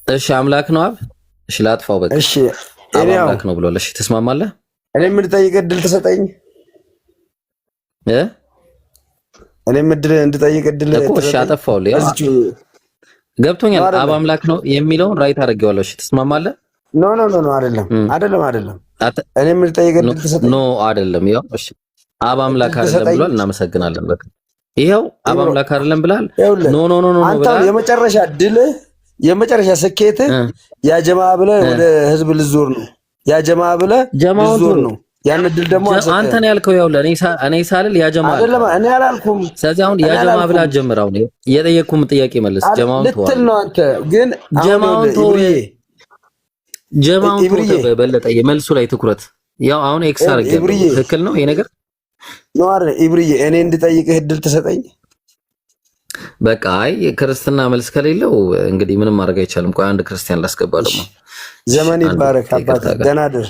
እሺ አምላክ ነው አብ። እሺ ላጥፋው በቃ። እሺ አብ አምላክ ነው ብሏል። እሺ ትስማማለህ? እኔ ምን ጠይቅ እድል ተሰጠኝ እኔ ምድር እንድጠይቅ እድል እኮ እሺ አጠፋውልህ። ያው ገብቶኛል። አብ አምላክ ነው የሚለውን ራይት አድርጌዋለሁ። እሺ ትስማማለህ? ኖ አይደለም እኔ ምን ጠይቅ እድል ተሰጠኝ። ኖ አይደለም። ያው እሺ አብ አምላክ አይደለም ብሏል። እናመሰግናለን። በቃ ይሄው አብ አምላክ አይደለም ብላል። ኖ አንተ የመጨረሻ ድል የመጨረሻ ስኬት ያጀማ ብለህ ወደ ህዝብ ልዞር ነው። ያጀማ ብለህ ልዞር ነው። ያን ድል ደግሞ አንተ ነው ያልከው። ያው እኔ ሳልል ያጀማ አይደለም እኔ አላልኩም። ስለዚህ አሁን ያጀማ ብለህ አትጀምራው ነው የጠየቅኩህም ጥያቄ መልስ። ጀማውን ተው ልትል ነው አንተ ግን ጀማውን ተው በበለጠ የመልሱ ላይ ትኩረት። ያው አሁን ኤክስ አድርገህ ትክክል ነው ይሄ ነገር ነው አይደል? ኢብሪዬ እኔ እንድጠይቅህ እድል ተሰጠኝ። በቃ አይ ክርስትና መልስ ከሌለው እንግዲህ ምንም ማድረግ አይቻልም። ቆይ አንድ ክርስቲያን ላስገባ ደግሞ። ዘመን ይባረክ አባት ደህና ድር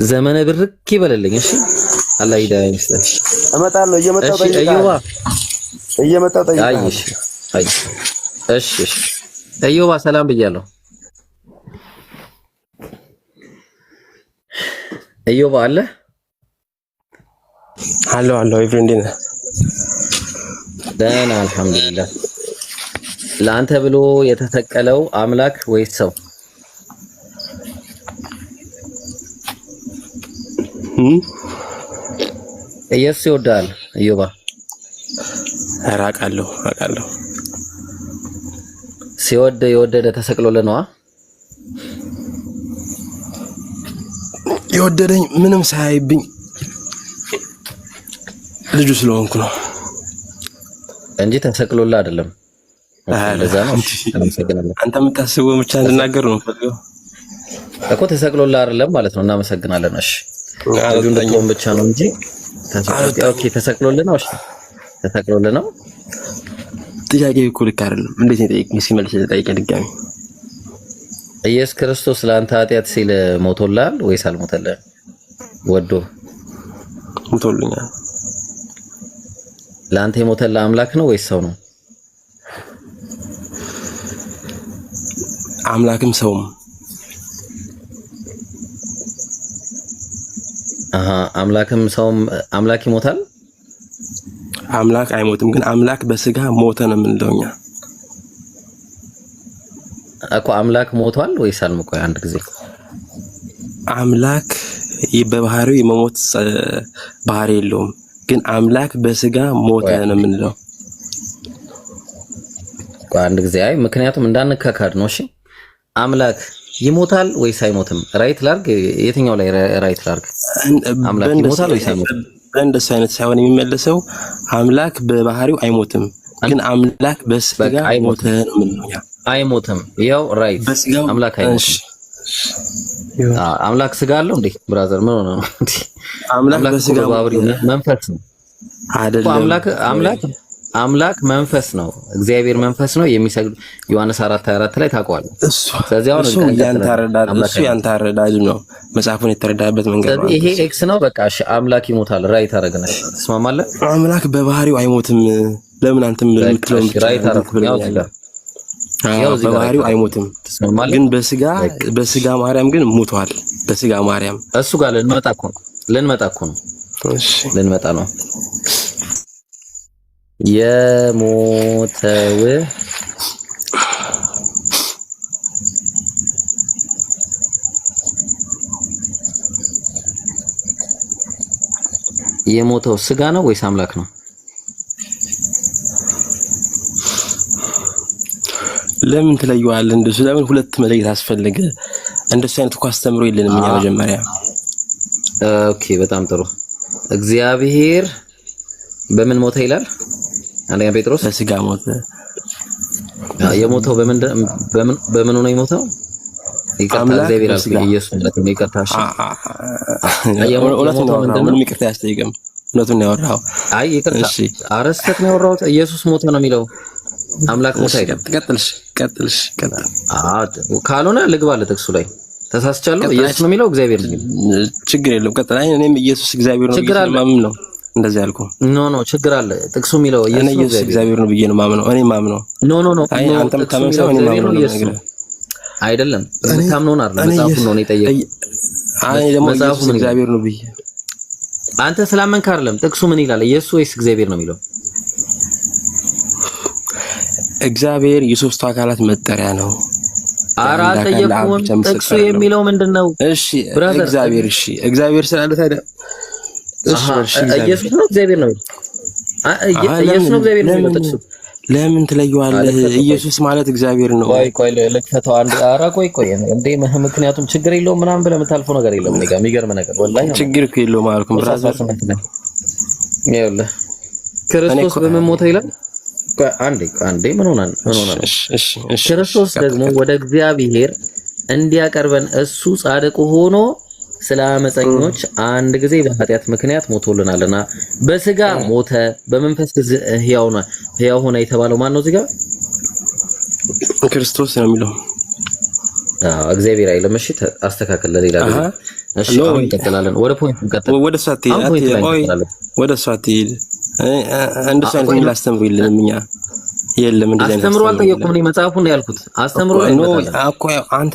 ዘመነ ብርክ ይበልልኝ። እሺ አላህ ሂዳያ ይስጥህ። እመጣለሁ እየመጣሁ ጠይቃለሁ። እሺ እዮባ ሰላም ብያለሁ። እዮባ አለ አሎ ኤቭሪ ነህ? ደህና አልሐምዱሊላህ። ለአንተ ብሎ የተሰቀለው አምላክ ወይስ ሰው? ኢየሱስ ይወዳል። እዮባ አውቃለሁ ሲወድ የወደደ ተሰቅሎልህ ነዋ። የወደደኝ ምንም ሳያይብኝ ልጁ ስለሆንኩ ነው እንጂ ተሰቅሎልህ አይደለም። ለዛ ነው። አንተ የምታስበው ብቻ እንድናገር ነው ፈልገው እኮ ተሰቅሎልህ አይደለም ማለት ነው። እናመሰግናለን። እሺ ልጁ እንደቆም ብቻ ነው እንጂ ተሰቅሎልህ ነው። እሺ ተሰቅሎልህ ነው። ጥያቄ እኮ ልክ አይደለም። እንዴት ነው ጠይቅ ሲመልስ ጠይቄ ድጋሚ ኢየሱስ ክርስቶስ ለአንተ ኃጢአት ሲል ሞቶልሃል ወይስ አልሞተልህም? ወዶ ሞቶልኛል። ለአንተ የሞተልህ አምላክ ነው ወይስ ሰው ነው? አምላክም ሰውም። አምላክም ሰውም። አምላክ ይሞታል? አምላክ አይሞትም፣ ግን አምላክ በስጋ ሞተ ነው የምንለው እኛ እኮ። አምላክ ሞቷል ወይስ አልሞተ? አንድ ጊዜ አምላክ በባህሪው የመሞት ባህሪ የለውም፣ ግን አምላክ በስጋ ሞተ ነው የምንለው። አንድ ጊዜ አይ ምክንያቱም እንዳንከካድ ነው። እሺ አምላክ ይሞታል ወይስ አይሞትም? ራይት ላርግ። የትኛው ላይ ራይት ላርግ? አምላክ ይሞታል ወይስ አይሞትም? እንደሱ አይነት ሳይሆን የሚመለሰው አምላክ በባህሪው አይሞትም፣ ግን አምላክ በስጋ ሞተ ነው የምንለው። አይሞትም። ያው ራይት አምላክ አይሞትም። አምላክ ስጋ አለው እንዴ ብራዘር? ምን ሆነ ነው እንዴ? አምላክ በስጋ መንፈስ ነው አይደለም? አምላክ መንፈስ ነው። እግዚአብሔር መንፈስ ነው። የሚሰግዱ ዮሐንስ 4:24 ላይ ታውቀዋለህ። ስለዚህ አሁን ያንተ አረዳድ ነው፣ መጽሐፉን የተረዳበት መንገድ ነው። ይሄ ኤክስ ነው። በቃ እሺ አምላክ ይሞታል። ራይት አደረግነሽ። ትስማማለህ? አምላክ በባህሪው አይሞትም። ለምን አንተም የምትለው ራይት አደረግኩኝ። ያው በባህሪው አይሞትም፣ ግን በስጋ ማርያም ግን ሞቷል። በስጋ ማርያም እሱ ጋር ልንመጣ እኮ ነው። እሺ ልንመጣ ነው። የሞተው ስጋ ነው ወይስ አምላክ ነው? ለምን ትለየዋለህ? እንደሱ ለምን ሁለት መለየት አስፈልገ? እንደሱ አይነት እኮ አስተምሮ የለንም እኛ መጀመሪያ። ኦኬ በጣም ጥሩ። እግዚአብሔር በምን ሞተ ይላል? አንደኛ ጴጥሮስ በስጋ ሞተ። የሞተው በምን ነው የሞተው? ይቅርታ እግዚአብሔር አልኩኝ። ኢየሱስ ማለት ነው። ይቅርታ እሺ። ምንም ይቅርታ አያስጠይቅም። እውነቱን ነው ያወራው። አይ ይቅርታ አረስተት ነው ያወራው። ኢየሱስ ሞተ ነው የሚለው። አምላክ ሞተ አይደለም። ቀጥልሽ። ካልሆነ ልግባለ ጥቅሱ ላይ ተሳስቻለሁ። ኢየሱስ ነው የሚለው እግዚአብሔር ነው። ችግር የለም። ቀጥል። እኔም ኢየሱስ እግዚአብሔር ነው ማምን ነው እንደዚህ ያልኩ ኖ ችግር አለ ጥቅሱ የሚለው ኢየሱስ እግዚአብሔር ነው ብዬ ነው ማምነው እኔ ማምነው ኖ አይ አንተም ተመሳሳይ እኔ ማምነው ነገር አይደለም ታምነውን አይደለም መጽሐፉን ነው የጠየቀው አይ ደግሞ ኢየሱስ እግዚአብሔር ነው ብዬ አንተ ስላመንክ አይደለም ጥቅሱ ምን ይላል ኢየሱስ ወይስ እግዚአብሔር ነው የሚለው እግዚአብሔር የሶስቱ አካላት መጠሪያ ነው አራተ የቁም ጥቅሱ የሚለው ምንድነው እሺ እግዚአብሔር እሺ እግዚአብሔር ስላለ ታዲያ እሺ ኢየሱስ ነው እግዚአብሔር ነው ኢየሱስ ነው እግዚአብሔር ነው ጥቅሱ ለምን ትለየዋለህ ኢየሱስ ማለት እግዚአብሔር ነው ቆይ ለክፈተው አንድ አራ ቆይ እንዴ ምክንያቱም ችግር የለውም ምናምን ብለህ የምታልፈው ነገር የለም እኔ ጋር የሚገርም ነገር ወላሂ ችግር እኮ የለውም አልኩም ብራዘር ይኸውልህ ክርስቶስ በምን ሞተ ይላል አንዴ ምን ሆነ እሺ ክርስቶስ ደግሞ ወደ እግዚአብሔር እንዲያቀርበን እሱ ጻድቅ ሆኖ ስለ አመፀኞች አንድ ጊዜ በኃጢአት ምክንያት ሞቶልናልና በስጋ ሞተ በመንፈስ ሕያው ሆነ የተባለው ማን ነው? እዚህ ጋር ክርስቶስ ነው የሚለው። እግዚአብሔር አይደለም። እሺ አስተካክል ለሌላ ጊዜ። እሺ አሁን እንቀጥላለን። ወደ ፖይንት እንቀጥላለን። ወደ ሷቲ እንደሱ አይነት ላስተምሩ የለንም የለም እንደዚህ አይነት አስተምሩ አልጠየቁም። እኔ መጽሐፉን ነው ያልኩት። አስተምሩ ነው እኮ አንተ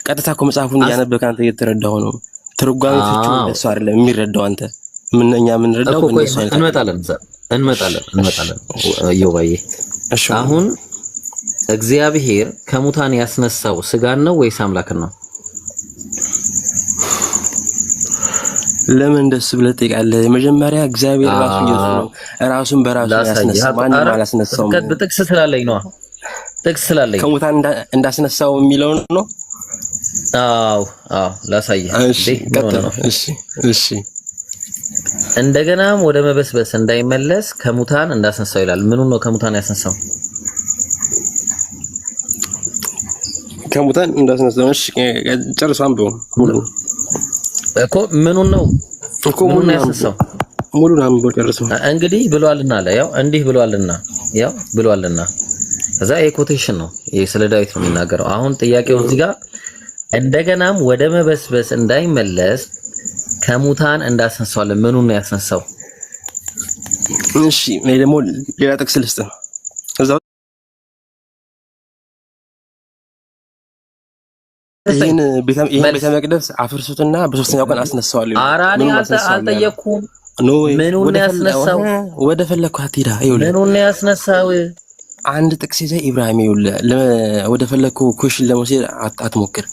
ቀጥታ እኮ መጽሐፉን እያነበብክ አንተ እየተረዳኸው ነው። ትርጓሜዎቹ እሱ አይደለም የሚረዳው አንተ ምንኛ ምንረዳው እነሱ እንመጣለን እዮባዬ። አሁን እግዚአብሔር ከሙታን ያስነሳው ስጋን ነው ወይስ አምላክን ነው? ለምን ደስ ብለህ ትጠይቃለህ? መጀመሪያ እግዚአብሔር ራሱ ኢየሱስ ነው ራሱን በራሱ ያስነሳው ማንም አላስነሳውም። በጥቅስ ስላለኝ ነው ጥቅስ ስላለኝ ከሙታን እንዳስነሳው የሚለው ነው። አዎ ላሳይህ። እሺ እንደገናም ወደ መበስበስ እንዳይመለስ ከሙታን እንዳስነሳው ይላል። ምኑን ነው ከሙታን ያስነሳው? ከሙታን እንዳስነሳው። እሺ ጨርሶ አንብበው ሙሉ እኮ ምኑን ነው እኮ ምኑን ያስነሳው? ሙሉን አንብበው ጨርሶ እንግዲህ ብሏልና አለ። ያው እንዲህ ብሏልና ከዛ የኮቴሽን ነው ይሄ ስለ ዳዊት ነው የሚናገረው። አሁን ጥያቄው እዚህ ጋር እንደገናም ወደ መበስበስ እንዳይመለስ ከሙታን እንዳስነሳው አለ። ምኑን ነው ያስነሳው? እሺ እኔ ደግሞ ሌላ ጥቅስ ልስጥ። እዛው ይሄን ቤተ መቅደስ አፍርሱትና በሶስተኛው ቀን አስነሳዋለሁ። አራኒ አልጠየኩም። ምኑን ያስነሳው? ወደ ፈለኩት አትሄዳ። ይኸውልህ ምኑን ያስነሳው? አንድ ጥቅስ ይዘህ ኢብራሂም ይኸውልህ ወደ ፈለኩ ኩሽን ለመውሰድ አትሞክር።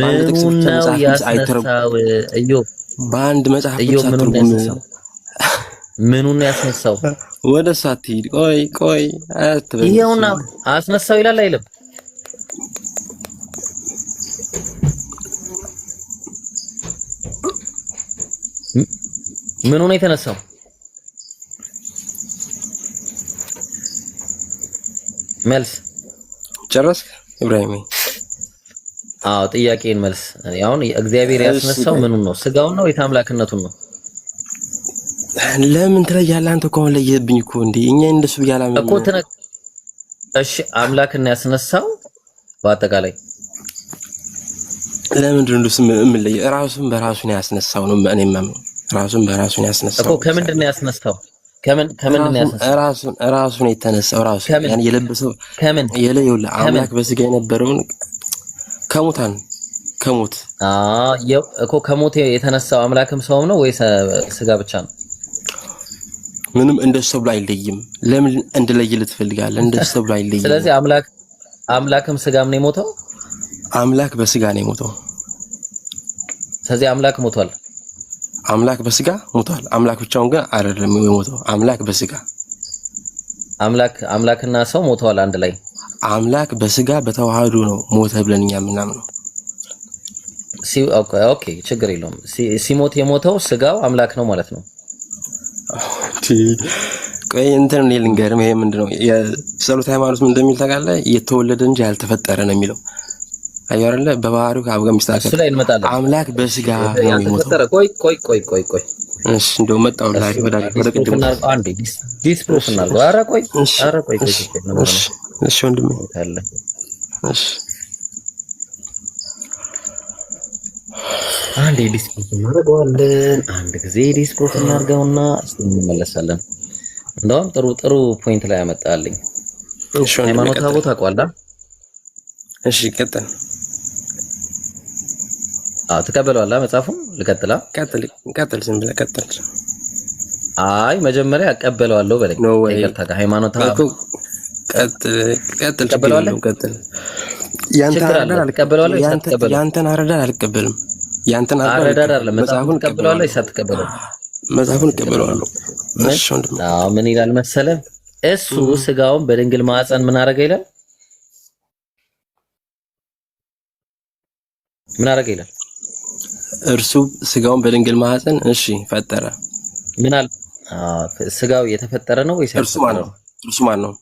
አንድ ጥቅስ ብቻ መጽሐፍ አይተረጉም። በአንድ መጽሐፍ ብቻ ትርጉም ምኑን ያስነሳው? ወደ ሳትሄድ ቆይ አትበል። ይሄውና አስነሳው ይላል አይልም? ምኑ ነው የተነሳው? መልስ ጨረስክ ኢብራሂም? አዎ ጥያቄን መልስ። አሁን እግዚአብሔር ያስነሳው ምኑን ነው? ስጋውን ነው ወይስ አምላክነቱን ነው? ለምን ትለያለህ አንተ? እኮ ለየብኝ እኮ እንዴ እኛ እንደሱ ያላምን እኮ እሺ አምላክን ያስነሳው በአጠቃላይ ለምንድን ነው እንደሱ ምን ለየ? ራሱን በራሱ ነው ያስነሳው ነው እኔ ማምነው። ራሱን በራሱ ነው ያስነሳው እኮ ከምንድን ነው ያስነሳው? ከምንድን ነው ያስነሳው? ራሱን የተነሳው ራሱ ያን የለበሰው የለየው አምላክ በስጋ የነበረውን ከሞት እኮ ከሞት የተነሳው አምላክም ሰውም ነው ወይስ ስጋ ብቻ ነው? ምንም እንደሱ ብሎ አይለይም። ለምን እንድለይልህ ትፈልጋለህ? እንደሱ ብሎ አይለይም። ስለዚህ አምላክም ስጋም ነው የሞተው። አምላክ በስጋ ነው የሞተው። ስለዚህ አምላክ ሞቷል። አምላክ በስጋ ሞቷል። አምላክ ብቻውን ግን አይደለም የሞተው። አምላክ በስጋ አምላክና ሰው ሞተዋል አንድ ላይ። አምላክ በስጋ በተዋህዶ ነው ሞተ ብለን እኛ ምናምን ነው። ኦኬ ችግር የለውም። ሲሞት የሞተው ስጋው አምላክ ነው ማለት ነው። ቆይ እንትን ነው ልንገርም። ይሄ ምንድነው የጸሎት ሃይማኖት ምን እንደሚል ታውቃለህ? የተወለደ እንጂ ያልተፈጠረ ነው የሚለው። አየህ አይደለ? በባህሪው ከአብ ጋር የሚስተካከል አምላክ በስጋ ነው የሚሞተው። ቆይ እሺ እንደው መጣው ላይ ወደ ቅድም አንዴ ዲስፕሮፍ እናድርገው። ኧረ ቆይ እሺ ወንድሜ እሺ አንድ ዲስፖዝ እናደርገዋለን። አንድ ጊዜ ዲስፖዝ እናድርገውና እንመለሳለን። እንደውም ጥሩ ፖይንት ላይ ያመጣልኝ። እሺ ሃይማኖት ታቦት አቋላ። እሺ ቀጥል። ተቀበለዋለህ መጽሐፉን? ልቀጥላ? ቀጥል ዝም ብለህ ቀጥል። አይ መጀመሪያ አቀበለዋለሁ በለኝ። ይቅርታ ሃይማኖት ታቦት ቀጥል። ቀጥል። ያንተን አረዳድ አልቀበልም። ያንተን አረዳድ አይደለም መጽሐፉን ቀበለዋለሁ። ይሳትቀበለው መጽሐፉን ቀበለዋለሁ። እሺ ወንድም ምን ይላል መሰለ? እሱ ስጋውን በድንግል ማዕፀን ምን አረገ ይላል? ምን አረገ ይላል? እርሱ ስጋውን በድንግል ማዕፀን እሺ ፈጠረ። ምን አለ? ስጋው የተፈጠረ ነው ወይስ እርሱ ማን ነው? እርሱ ማን ነው?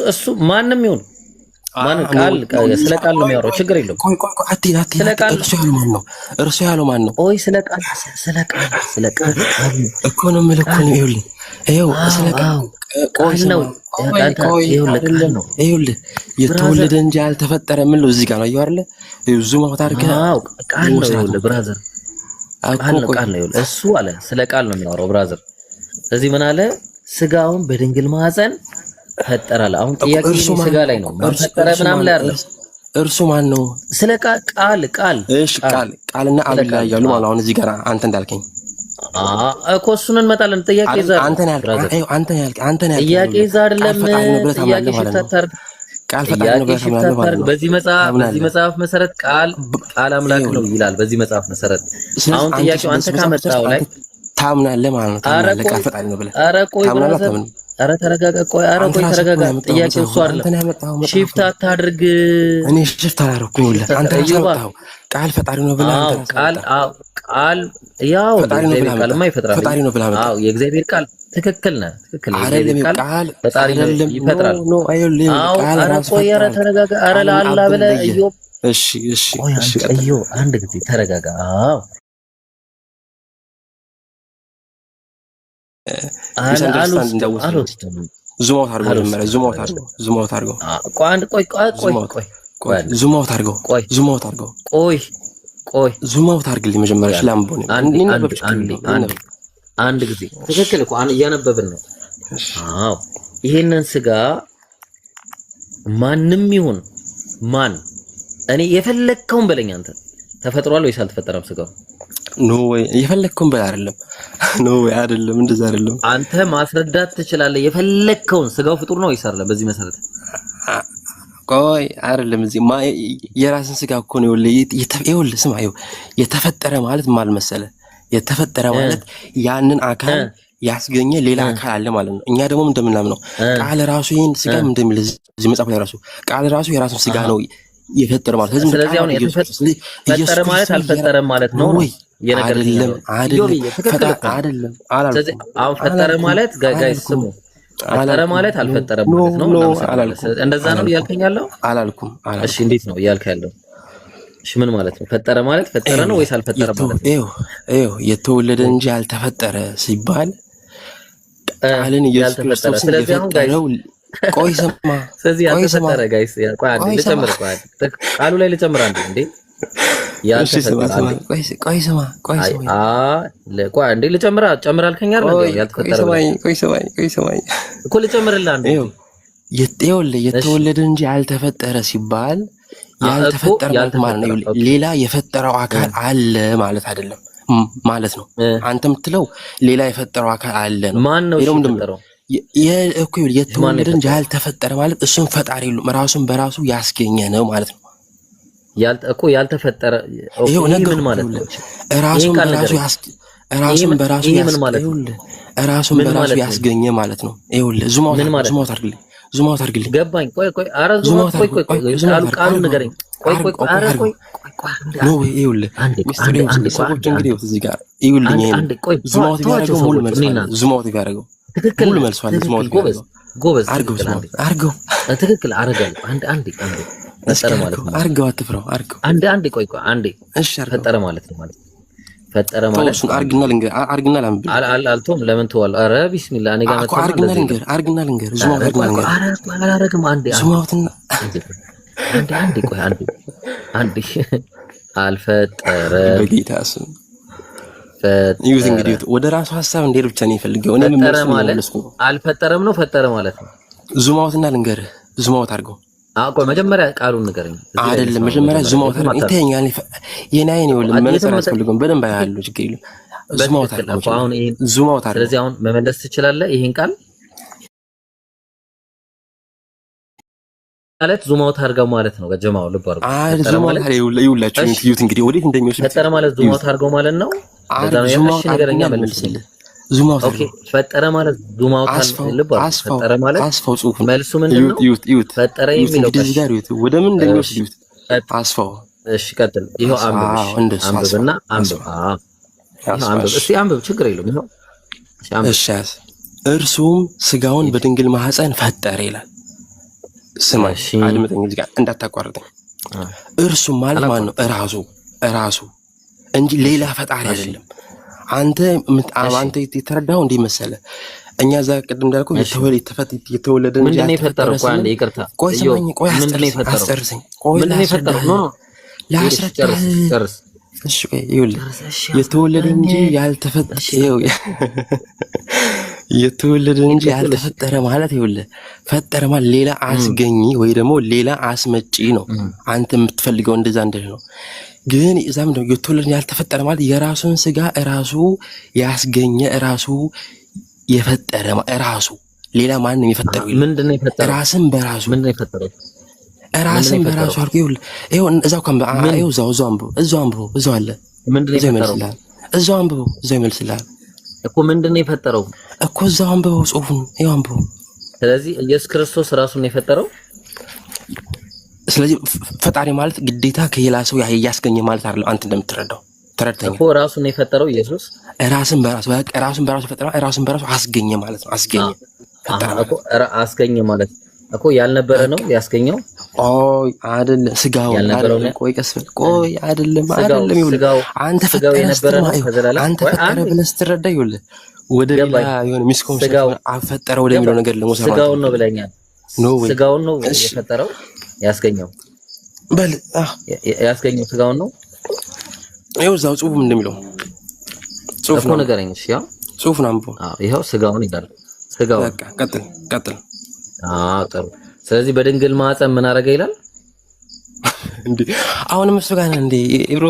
እሱ ማንም ይሁን ማንም ቃል ስለ ቃል ነው የሚያወራው። ችግር የለውም። ስለ ቃል እርሱ ያለው ማን ነው? ኦይ ስለ ቃል እኮ ነው የምልህ እኮ ነው። ይኸው ስለ ቃል ነው። ይኸውልህ የተወለደ እንጂ ያልተፈጠረ ምን ነው እዚህ ጋር ነው አይደለ? ዙም አውት አድርገህ ቃል ነው። ይኸውልህ ብራዘር ቃል ነው። ይኸውልህ እሱ አለ ስለ ቃል ነው የሚያወራው ብራዘር። ስለዚህ ምን አለ? ስጋውን በድንግል ማዕፀን ፈጠራለ። አሁን ጥያቄ ስጋ ላይ ነው ፈጠረ ምናምን ላይ አይደለም። እርሱ ማን ነው? ስለ ቃል እሺ ቃልና አብ ላይ ያሉ ማለት አሁን እዚህ ጋር አንተ እንዳልከኝ እኮ እሱን እንመጣለን። ጥያቄ ዛሬ አንተ ያልከኝ ጥያቄ ዛሬ አይደለም። ጥያቄ ሽታታር ቃል ፈጣሪ ነው ብለህ በዚህ መጽሐፍ መሰረት ቃል አምላክ ነው ይላል። በዚህ መጽሐፍ መሰረት አሁን ጥያቄው አንተ ካመጣው ላይ ታምናለህ ማለት ነው። ታምናለህ ቃል ፈጣሪ ነው ብለህ ታምናለህ። ኧረ ተረጋጋ። ቆይ ተረጋጋ። ጥያቄው እሱ አይደለም። ሽፍት አታድርግ። እኔ ሽፍት አላደረኩም። ይኸውልህ አንተ ያመጣው ቃል ፈጣሪ ነው ብለህ ቃል ያው ቃልማ ይፈጥራል። ፈጣሪ ነው ብለህ አዎ የእግዚአብሔር ቃል ትክክል ነህ። የእግዚአብሔር ቃል ፈጣሪ ነው ይፈጥራል። ኧረ ቆይ ኧረ ተረጋጋ። ኧረ ላላ ብለህ ኢዮብ እሺ ኢዮብ አንድ ጊዜ ተረጋጋ። አዎ ዙም አውት አድርገው። ዙም አውት አድርግልኝ መጀመሪያ ስላምቦኝ አንድ ጊዜ ትክክል እኮ እያነበብን ነው። አዎ ይሄንን ስጋ ማንም ይሁን ማን እኔ የፈለግከውን በለኝ አንተ ተፈጥሯል ወይስ አልተፈጠረም ስጋው? ኖ ወይ የፈለግከውን በል አይደለም። ኖ ወይ አይደለም፣ እንደዛ አይደለም። አንተ ማስረዳት ትችላለህ የፈለግከውን። ስጋው ፍጡር ነው ወይስ አይደለም? በዚህ መሰረት ቆይ አይደለም። እዚህ የራስን ስጋ እኮ ነው ይኸውልህ ስማ፣ የተፈጠረ ማለት ማለት መሰለህ? የተፈጠረ ማለት ያንን አካል ያስገኘ ሌላ አካል አለ ማለት ነው። እኛ ደግሞ እንደምናምነው ቃል ራሱ ይሄን ስጋ እንደሚል እዚህ መጽሐፍ ላይ ራሱ ቃል ራሱ የራሱን ስጋ ነው የፈጠረ ማለት። ስለዚህ አሁን የተፈጠረ ማለት አልፈጠረም ማለት ነው ወይ? አይደለም አሁን ፈጠረ ማለት ጋይስ ስሙ፣ ፈጠረ ማለት አልፈጠረም ማለት ነው። እንደዛ ነው እያልከኝ ያለው? አላልኩም። እሺ እንዴት ነው እያልከኝ ያለው? እሺ ምን ማለት ነው? ፈጠረ ማለት ፈጠረ ነው ወይስ አልፈጠረም ማለት ነው? የተወለደ እንጂ ያልተፈጠረ ሲባል ቃልን ኢየሱስ ክርስቶስ የፈጠረው ቆይ ስማ፣ ስለዚህ ያልተፈጠረ ጋይስ ልጨምር ቃሉ ላይ ልጨምር አንዴ እንዴ ቆይ ስማ እንዴ ልጨምር አልከኝ አይደል? ያልተፈጠረ ቆይ ስማኝ እኮ ልጨምርልህ አንዴ። ይኸውልህ የተወለደ እንጂ ያልተፈጠረ ሲባል ያልተፈጠረ ማለት ነው ሌላ የፈጠረው አካል አለ ማለት አይደለም ማለት ነው። አንተ የምትለው ሌላ የፈጠረው አካል አለ ነው። ማን ነው የፈጠረው? የተወለደ እንጂ ያልተፈጠረ ማለት እሱን ፈጣሪ የለም ራሱን በራሱ ያስገኘ ነው ማለት ነው። ያልተፈጠረ ምን ማለት ነው? ራሱን በራሱ ያስገኘ ማለት ነው። ይኸውልህ ዙም አውት አድርግልኝ። ገባኝ። ቆይ ኧረ ዙም አውት ቃሉን ንገረኝ። ቆይ ኧረ ቆይ ኖ ወይ ይኸውልህ ሚስጥር ሰዎች እንግዲህ እዚህ ጋር ይኸውልኝ ዙም አውት ቢያደርገው ሙሉ መልስ ዙም አውት ቢያደርገው ሙሉ መልስ አለ። ዙም አውት ቢያደርገው ጎበዝ አድርገው ትክክል አደርጋለሁ። አንዴ ፈጠረ ማለት ነው። አድርገው አትፍራው። አድርገው አንዴ ቆይ አንዴ እሺ ፈጠረ ማለት ነው ማለት ፈጠረ ማለት እሱን አርግና ላምብል አልቶም ለምን ተዋል? ኧረ ቢስሚላህ እኔ ጋር መጣ አርግና ልንገር ዙም አውት አላረግም። አንዴ ዙም አውት አንዴ ቆይ አንዴ አልፈጠረም። በጌታ ስም ይሁት። እንግዲህ ወደ ራሱ ሐሳብ እንዴት ብቻ ነው ይፈልገው። እኔ ምን ማለት አልፈጠረም ነው ፈጠረ ማለት ነው። ዙማውትና ልንገርህ፣ ዙማውት አድርገው። አቆ መጀመሪያ ቃሉን ንገረኝ። አይደለም መጀመሪያ ዙማውት አድርገው። ይተኛል የናይን ይወል መነጽር ያስፈልገው በደንብ ያያሉ። ችግር የለም። ዙማውት አድርገው። አሁን ዙማውት አድርገው። ስለዚህ አሁን መመለስ ትችላለህ ይሄን ቃል ማለት ዙማውት አድርገው ማለት ነው። ገጀማው ልብ አድርገው። ዙማውት አድርገው ይውላችሁ ይዩት። እንግዲህ ወዴት እንደሚወስድ ፈጠረ ማለት ዙማውት አድርገው ማለት ነው። ዙማውት ነገርኛ መልስልህ። ዙማውት ኦኬ ፈጠረ ማለት ዙማውት ልብ አድርገው። ፈጠረ ማለት አስፋው ጽሁፍ መልሱ ምንድነው? ይዩት ፈጠረ የሚለው ጋር ይዩት። ወደ ምን እንደሚወስድ ይዩት። አስፋው እሺ ቀጥል። ይሄው አንብብና አንብብ። አንብብ እስቲ አንብብ። ችግር የለውም። ይሄው እሺ እርሱም ስጋውን በድንግል ማህፀን ፈጠረ ይላል። ስማሽ አድምጠኝ እዚህ ጋር እንዳታቋርጠኝ። እርሱ ማለት ማን ነው? እራሱ እንጂ ሌላ ፈጣሪ አይደለም። አንተ የተረዳኸው እንዴ መሰለ? እኛ እዛ ቅድም እንዳልኩህ የተወለደ እንጂ ምንድነው የፈጠረው? ቆይ አንዴ ይቅርታ፣ ቆይ ሰማኝ፣ ቆይ አስጨርሰኝ። ቆይ ላስረዳህ። እሺ ቆይ ይኸውልህ፣ የተወለደ እንጂ ያልተፈጠረ የተወለደ እንጂ ያልተፈጠረ ማለት ይኸውልህ፣ ፈጠረ ማለት ሌላ አስገኝ ወይ ደግሞ ሌላ አስመጪ ነው። አንተ የምትፈልገው እንደዛ እንደሆነ ነው። ግን እዛም ነው የተወለደ ያልተፈጠረ ማለት የራሱን ስጋ ራሱ ያስገኘ ራሱ የፈጠረ ራሱ ሌላ ማንንም የፈጠረው ይላል። ምንድነው የፈጠረው? ራስን በራሱ ምንድነው የፈጠረው? ራስን በራሱ አድርጎ ይኸው እዛው እዛው አለ። ምንድነው የፈጠረው? እዛው አንብበው፣ እዛው ይመልስልሃል እኮ። ምንድነው የፈጠረው እኮ? እዛው አንብበው፣ ጽሁፉን ይኸው አንብበው። ስለዚህ ኢየሱስ ክርስቶስ ራሱን ነው የፈጠረው። ስለዚህ ፈጣሪ ማለት ግዴታ ከሌላ ሰው ያስገኘ ማለት አይደለም። አንተ እንደምትረዳው ተረድተኛ እኮ ራሱን ነው የፈጠረው ኢየሱስ። ራስን በራሱ ፈጠረ፣ ራስን በራሱ አስገኘ ማለት ነው። አስገኘ ፈጠረ እኮ። አስገኘ ማለት እኮ ያልነበረ ነው ያስገኘው። ቆይ አይደለም፣ ስጋው ያልነበረው ነው። ቆይ ቀስ በል። ቆይ አይደለም ይኸውልህ፣ አንተ ፈጠረ የነበረ ነው ከዘላለም አንተ ፈጠረ ብለህ ስትረዳ ይኸውልህ ወደ ሌላ የሆነ ሚስኮንሰፕት አፈጠረ ወደሚለው ነገር ለሞሰማ ስጋውን ነው ብለኛል። ስጋውን ነው የፈጠረው ያስገኘው። በል ያስገኘው ስጋውን ነው። ይኸው እዛው ጽሁፉ ምን እንደሚለው ጽሁፍ ነው ንገረኝ። እሺ ያው ጽሁፉን አንብቦ ይኸው ስጋውን ይላል። ስጋው በቃ ቀጥል። ጥሩ። ስለዚህ በድንግል ማህፀን ምን አደረገ ይላል እንዴ? አሁንም እሱ ጋር ነው እንዴ ኢብሮ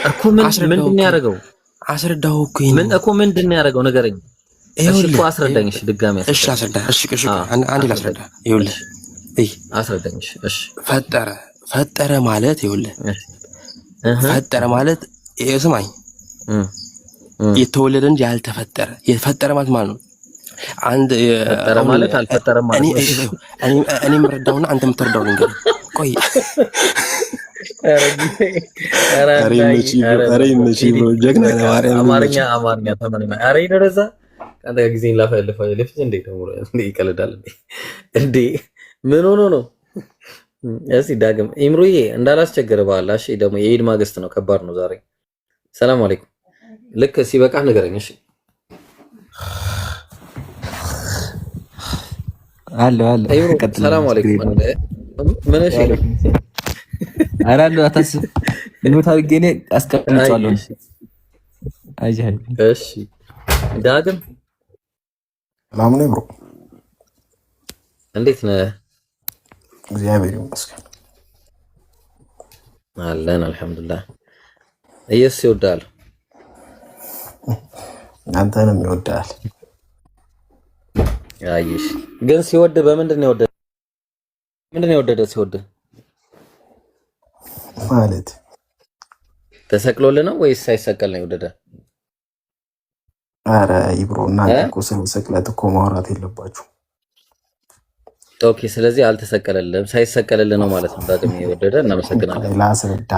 እኮ ምንድን ነው ያደረገው? አስረዳው እኮ ምን እኮ ምንድን ነው ያደረገው? ንገረኝ። እሺ እኮ አስረዳኝ። እሺ ድጋሚ አስረዳኝ። እሺ አስረዳ። እሺ አንዴ ላስረዳ። ይኸውልህ አስረዳኝ። እሺ ፈጠረ ማለት ይኸውልህ ፈጠረ ማለት ስማኝ፣ የተወለደ እንጂ ያልተፈጠረ። የፈጠረ ማለት ነው አንድ ፈጠረ ማለት አልፈጠረም ማለት ነው። እኔ የምረዳውና አንተ የምትረዳው ነገር ቆይ አማርኛ ተመሪና አረ ይደረዛ አንተ ጊዜን ላፈልፈ ለፍት እንዴ ይቀልዳል እንዴ? ምን ሆኖ ነው? እስኪ ዳግም ኢምሩዬ እንዳላስቸገረ ባላ። እሺ ደግሞ የኢድ ማግስት ነው፣ ከባድ ነው ዛሬ። ሰላም አለይኩም። ልክ ሲበቃ ንገረኝ። እሺ አለ ሰላም አለይኩም። ምን እሺ አራሉ አታስብ ነው ታርገኔ አስቀምጫለሁ። አይጃይ እሺ ዳግም ሰላም ነው ብሮ፣ እንዴት ነህ? እግዚአብሔር ይመስገን አለን አልሐምዱሊላህ። ኢየሱስ ይወዳል፣ አንተንም ይወዳል። አይሽ ግን ሲወድ በምንድን ነው የወደደ? ምንድን ነው የወደደ ሲወድ ማለት ተሰቅሎልህ ነው ወይስ ሳይሰቀል ነው የወደደ? አረ ይብሮ እናንተ እኮ ስለ ስቅለት እኮ ማውራት የለባችሁ። ኦኬ ስለዚህ አልተሰቀለልህም፣ ሳይሰቀልልህ ነው ማለት ነው ዳግም የወደደ። እናመሰግናለን። ላስረዳ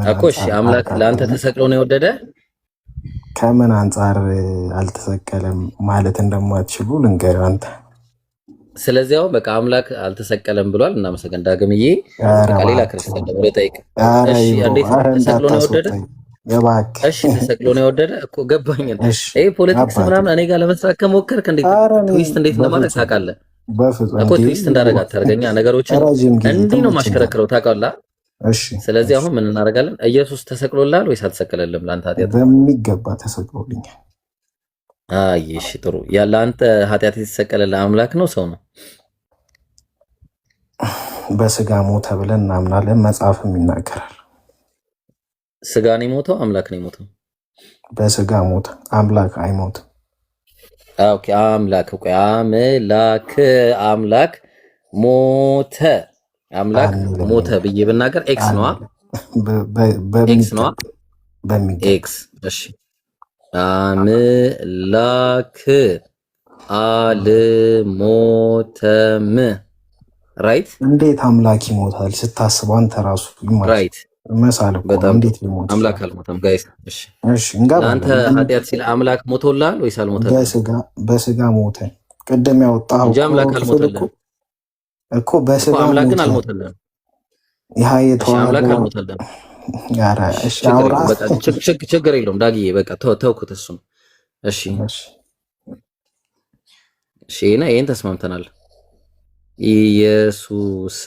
እኮ እሺ፣ አምላክ ለአንተ ተሰቅሎ ነው የወደደ። ከምን አንጻር አልተሰቀለም ማለት እንደማትችሉ ልንገርህ አንተ። ስለዚህ አሁን በቃ አምላክ አልተሰቀለም ብሏል። እናመሰግን ዳግምዬ። ሌላ ክርስቲያን ደግሞ ልጠይቅ። እሺ እንዴት ተሰቅሎ ነው የወደደ? እሺ ተሰቅሎ ነው የወደደ እኮ ገባኝ። ይሄ ፖለቲክስ ምናምን እኔ ጋር ለመስራት ከሞከርክ እንዴት ትዊስት እንዴት ለማለት ታውቃለህ እኮ። ትዊስት እንዳደረጋት ታርገኛ ነገሮችን እንዲህ ነው ማሽከረክረው ታውቃለህ። እሺ ስለዚህ አሁን ምን እናደርጋለን? ኢየሱስ ተሰቅሎልሃል ወይስ አልተሰቀለልም? ለአንተ ኃጢአት በሚገባ ተሰቅሎልኛል። አይ እሺ ጥሩ። ለአንተ ኃጢአት የተሰቀለልህ አምላክ ነው ሰው ነው? በስጋ ሞተ ብለን እናምናለን፣ መጽሐፍም ይናገራል። ስጋ ነው የሞተው? አምላክ ነው የሞተው? በስጋ ሞተ፣ አምላክ አይሞትም። ኦኬ አምላክ አምላክ ሞተ አምላክ ሞተ ብዬ ብናገር ኤክስ ነዋ። ኤክስ ነዋ። ኤክስ እሺ። አምላክ አልሞተም። ራይት። እንዴት አምላክ ይሞታል? ስታስበው አንተ ራሱ ራይት መሳል እኮ እንዴት ይሞታል? አምላክ አልሞተም ጋይስ። እሺ እሺ። አንተ ኃጢአት ሲል አምላክ ሞቶልሃል ወይስ አልሞተም? በስጋ ሞተ። ቅድም ያወጣው እንጂ አምላክ አልሞተልህም እኮ በስጋ አምላክ ግን አልሞተልህም። ይሄ አምላክ አልሞተልህም። ያራ እሺ፣ አውራ ችግር የለውም ዳግዬ፣ በቃ ተውኩት እሱን። እሺ እሺ፣ ይሄን ተስማምተናል። ኢየሱስ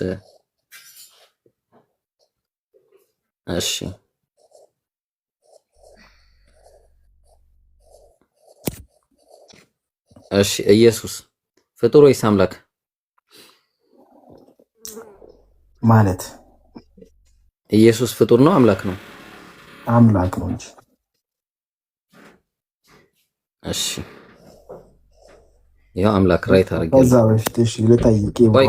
እሺ እሺ፣ ኢየሱስ ፍጡር ወይስ አምላክ? ማለት ኢየሱስ ፍጡር ነው አምላክ ነው? አምላክ ነው እንጂ። እሺ ያው አምላክ ራይት አድርጌ ከዛ በፊት እሺ ልጠይቅ። ቆይ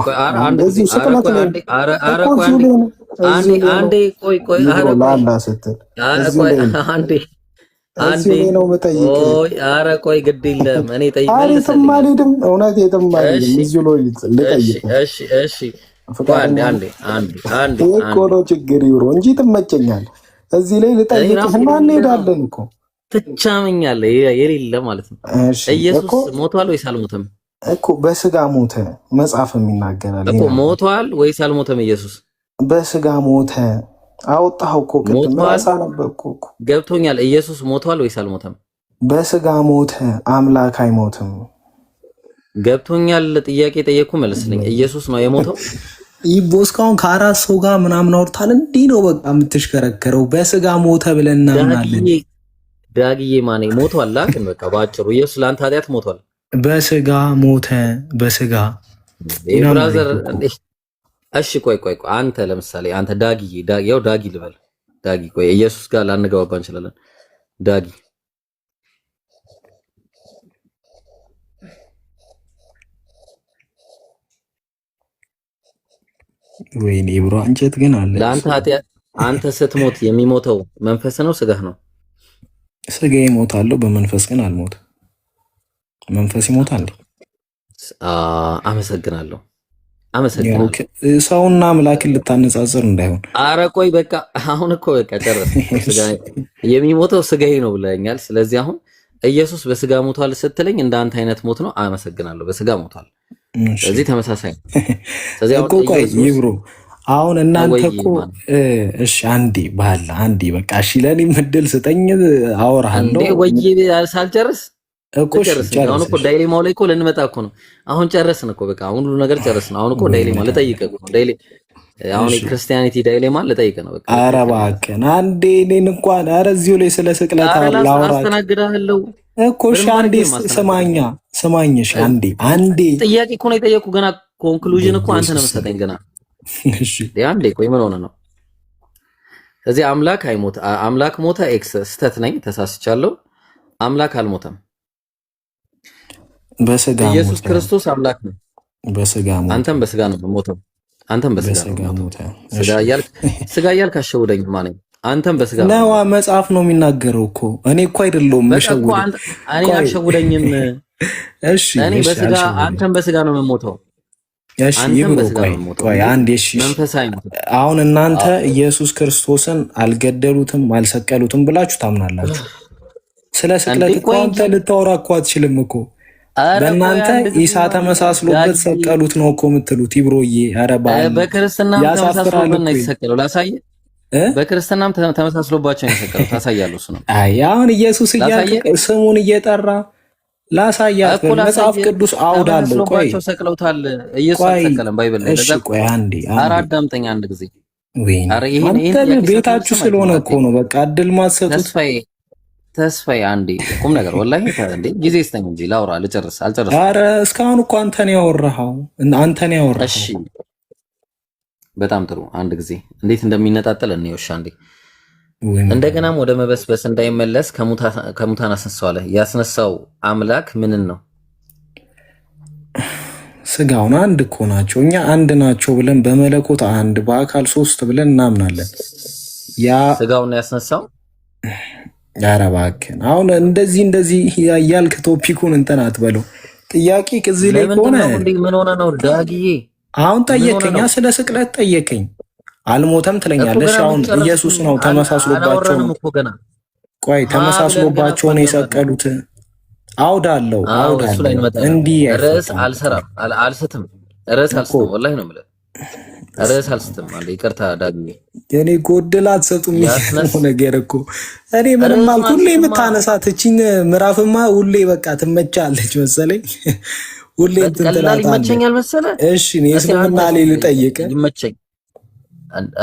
አንዴ ነው መጠይቅ። ኧረ ቆይ ግድ የለም እኔ ጠይቃለሁ። እውነት የትም አልሄድም። እዚሁ ነው ልጠይቅ። እሺ አንዴ እኮ ነው ችግር ይውሮ እንጂ ትመቸኛል። እዚህ ላይ ልጠይቅህና እንሄዳለን እኮ ትቻመኛለህ የሌለ ማለት ነው። ኢየሱስ ሞቷል ወይስ አልሞተም? እኮ በስጋ ሞተ፣ መጽሐፍም ይናገራል እኮ። ሞቷል ወይስ አልሞተም? ኢየሱስ በስጋ ሞተ። አወጣኸው እኮ ቅድም ራሳ ነበርኩ እኮ። ገብቶኛል። ኢየሱስ ሞቷል ወይስ አልሞተም? በስጋ ሞተ፣ አምላክ አይሞትም። ገብቶኛል። ጥያቄ ጠየቅኩ መልስልኝ። ኢየሱስ ነው የሞተው? ይቦ እስካሁን ከአራት ሰው ጋር ምናምን አውርታል። እንዲህ ነው በቃ የምትሽከረከረው። በስጋ ሞተ ብለን እናምናለን። ዳግዬ ማኔ ሞቷል። ግን በቃ ባጭሩ ኢየሱስ ለአንተ ኃጢአት ሞቷል። በስጋ ሞተ። በስጋ ብራዘር። እሺ ቆይ አንተ ለምሳሌ አንተ ዳግዬ ያው ዳጊ ልበል ዳጊ። ቆይ ኢየሱስ ጋር ላንገባባ እንችላለን። ዳጊ ወይኔ ብሮ አንጀት ግን አለ። ለአንተ ኃጢአት አንተ ስትሞት የሚሞተው መንፈስ ነው ስጋህ ነው? ስጋ ይሞታለሁ፣ በመንፈስ ግን አልሞትም። መንፈስ ይሞታል። አመሰግናለሁ። ሰውና አምላክን ልታነጻጽር እንዳይሆን። አረ ቆይ በቃ አሁን እኮ በቃ ጨረስን። የሚሞተው ስጋዬ ነው ብለኛል። ስለዚህ አሁን ኢየሱስ በስጋ ሞቷል ስትለኝ እንደ አንተ አይነት ሞት ነው። አመሰግናለሁ። በስጋ ሞቷል። ስለዚህ ተመሳሳይ ነው። ስለዚህ እኮ ቆይ ይብሮ አሁን እናንተ እኮ እሺ፣ አንዴ በቃ እሺ፣ ለኔ ምድል ስጠኝ፣ አወራሃለሁ። ወይ ሳልጨርስ እኮ አሁን እኮ ዳይሌማው ላይ እኮ ልንመጣ እኮ ነው። አሁን ጨረስን እኮ በቃ አሁን ሁሉ ነገር ጨረስን። አሁን እኮ ዳይሌማ ልጠይቅህ እኮ አሁን የክርስቲያኒቲ ዳይሌማ ልጠይቅህ ነው በቃ። ኧረ እባክህን አንዴ እኔን እንኳን ኧረ እዚሁ ላይ ስለ ስቅለት ላውራ አስተናግድሃለሁ እኮ። እሺ አንዴ ስማኝ። እሺ አንዴ ጥያቄ እኮ ነው የጠየኩህ። ገና ኮንክሉዥን እኮ አንተ ነው የምትሰጠኝ ገና። እሺ አንዴ ቆይ ምን ሆነ ነው? ስለዚህ አምላክ ሞተ። ኤክስ ስተት ነኝ፣ ተሳስቻለሁ። አምላክ አልሞተም። በስጋ ኢየሱስ ክርስቶስ አምላክ ነው። በስጋ ሞተ። አንተም በስጋ ነው የምሞተው። አንተም በስጋ ሞተ። ስጋ እያልክ አሸውደኝ ማነኝ? አንተም በስጋ ነው። መጽሐፍ ነው የሚናገረው እኮ። እኔ እኮ አይደለሁም መሸውደ። እኔ አልሸውደኝም። እሺ እኔ በስጋ አንተም በስጋ ነው የምሞተው። እሺ ይብሮ ቆይ አንዴ። እሺ አሁን እናንተ ኢየሱስ ክርስቶስን አልገደሉትም አልሰቀሉትም ብላችሁ ታምናላችሁ። ስለ ስቅለት እኮ አንተ ልታወራ እኮ አትችልም እኮ። በእናንተ ኢሳ ተመሳስሎበት ሰቀሉት ነው እኮ የምትሉት። ይብሮዬ ኧረ በክርስትናም ተመሳስሎበት ነው የተሰቀለው። ላሳየህ። በክርስትናም ተመሳስሎባቸው ነው የተሰቀለው። ታሳያለህ። እሱ ነው። አይ አሁን ኢየሱስ እያልክ ስሙን እየጠራ ላሳያት። መጽሐፍ ቅዱስ አውዳለሁ። ቆይ ሰቅለውታል። ኢየሱስ አልሰቀለም። ባይብል ላይ እሺ ቆይ አንዴ ኧረ አዳምጠኝ አንድ ጊዜ። አንተ ቤታችሁ ስለሆነ እኮ ነው በቃ እድል ማትሰጡት። ተስፋዬ አንዴ ቁም ነገር ወላሂ እንዴ ጊዜ ስተኝ እንጂ ላውራ ልጨርስ አልጨርስም። ኧረ እስካሁን እኮ አንተን ያወራኸው እሺ በጣም ጥሩ። አንድ ጊዜ እንዴት እንደሚነጣጠል እንየውሻ እንዴ እንደገናም ወደ መበስበስ እንዳይመለስ ከሙታን አስነሳው አለ። ያስነሳው አምላክ ምንን ነው? ስጋውን አንድ እኮ ናቸው። እኛ አንድ ናቸው ብለን በመለኮት አንድ በአካል ሶስት ብለን እናምናለን። ያ ስጋውን ያስነሳው ኧረ እባክህ አሁን እንደዚህ ያልክ ቶፒኩን እንትን አትበለው። ጥያቄ ከዚህ ላይ ከሆነ ምን ሆነ ነው ዳጊዬ? አሁን ጠየቀኛ ስለ ስቅለት ጠየቀኝ። አልሞተም ትለኛለሽ። አሁን ኢየሱስ ነው ተመሳስሎባቸው ነው። ቆይ ተመሳስሎባቸው ነው የሰቀሉት። አውድ አለው እንዲህ ርዕስ አልስትም ወላሂ ነው የምልህ። ርዕስ አልስትም አለ። ይቅርታ ዳግሜ የኔ ጎድል አትሰጡም ነገር እኮ እኔ ምንም አልኩ። ሁሌ የምታነሳት እቺን ምዕራፍማ ሁሌ በቃ ትመቻለች መሰለኝ። ሁሌ እንትን ትላለች። ይመቸኛል መሰለህ። እሺ እኔ እስልምና ላይ ልጠይቅ ይመቸኝ።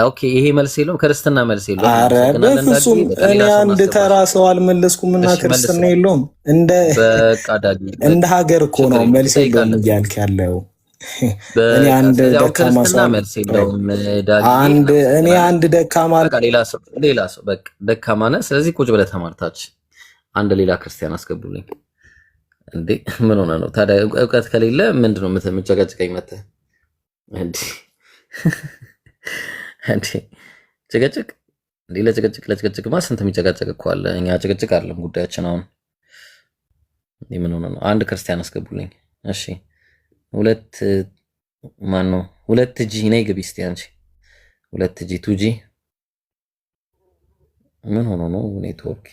ኦኬ ይሄ መልስ የለውም፣ ክርስትና መልስ የለውም። አረ በፍጹም እኔ አንድ ተራ ሰው አልመለስኩምና ክርስትና የለውም። እንደ ሀገር እኮ ነው መልስ የለውም እያልክ ያለው። እኔ አንድ ደካማ ሰው አንድ ደካማ ሌላ ሰው በቃ ደካማ ነህ። ስለዚህ ቁጭ ብለህ ተማርታች አንድ ሌላ ክርስቲያን አስገቡልኝ። እንዴ ምን ሆነ ነው ታዲያ? እውቀት ከሌለ ምንድነው የምትጨቀጭቀኝ መተህ እንዴ? እንዴ ጭቅጭቅ እንዴ ለጭቅጭቅማ ስንት የሚጨቃጨቅ እኮ አለ። እኛ ጭቅጭቅ አይደለም ጉዳያችን። አሁን እንዴ ምን ሆነ ነው? አንድ ክርስቲያን አስገቡልኝ። እሺ ሁለት ጂ ነይ ግቢ እስቲ አንቺ 2G 2G ምን ሆኖ ነው ኔትወርክ?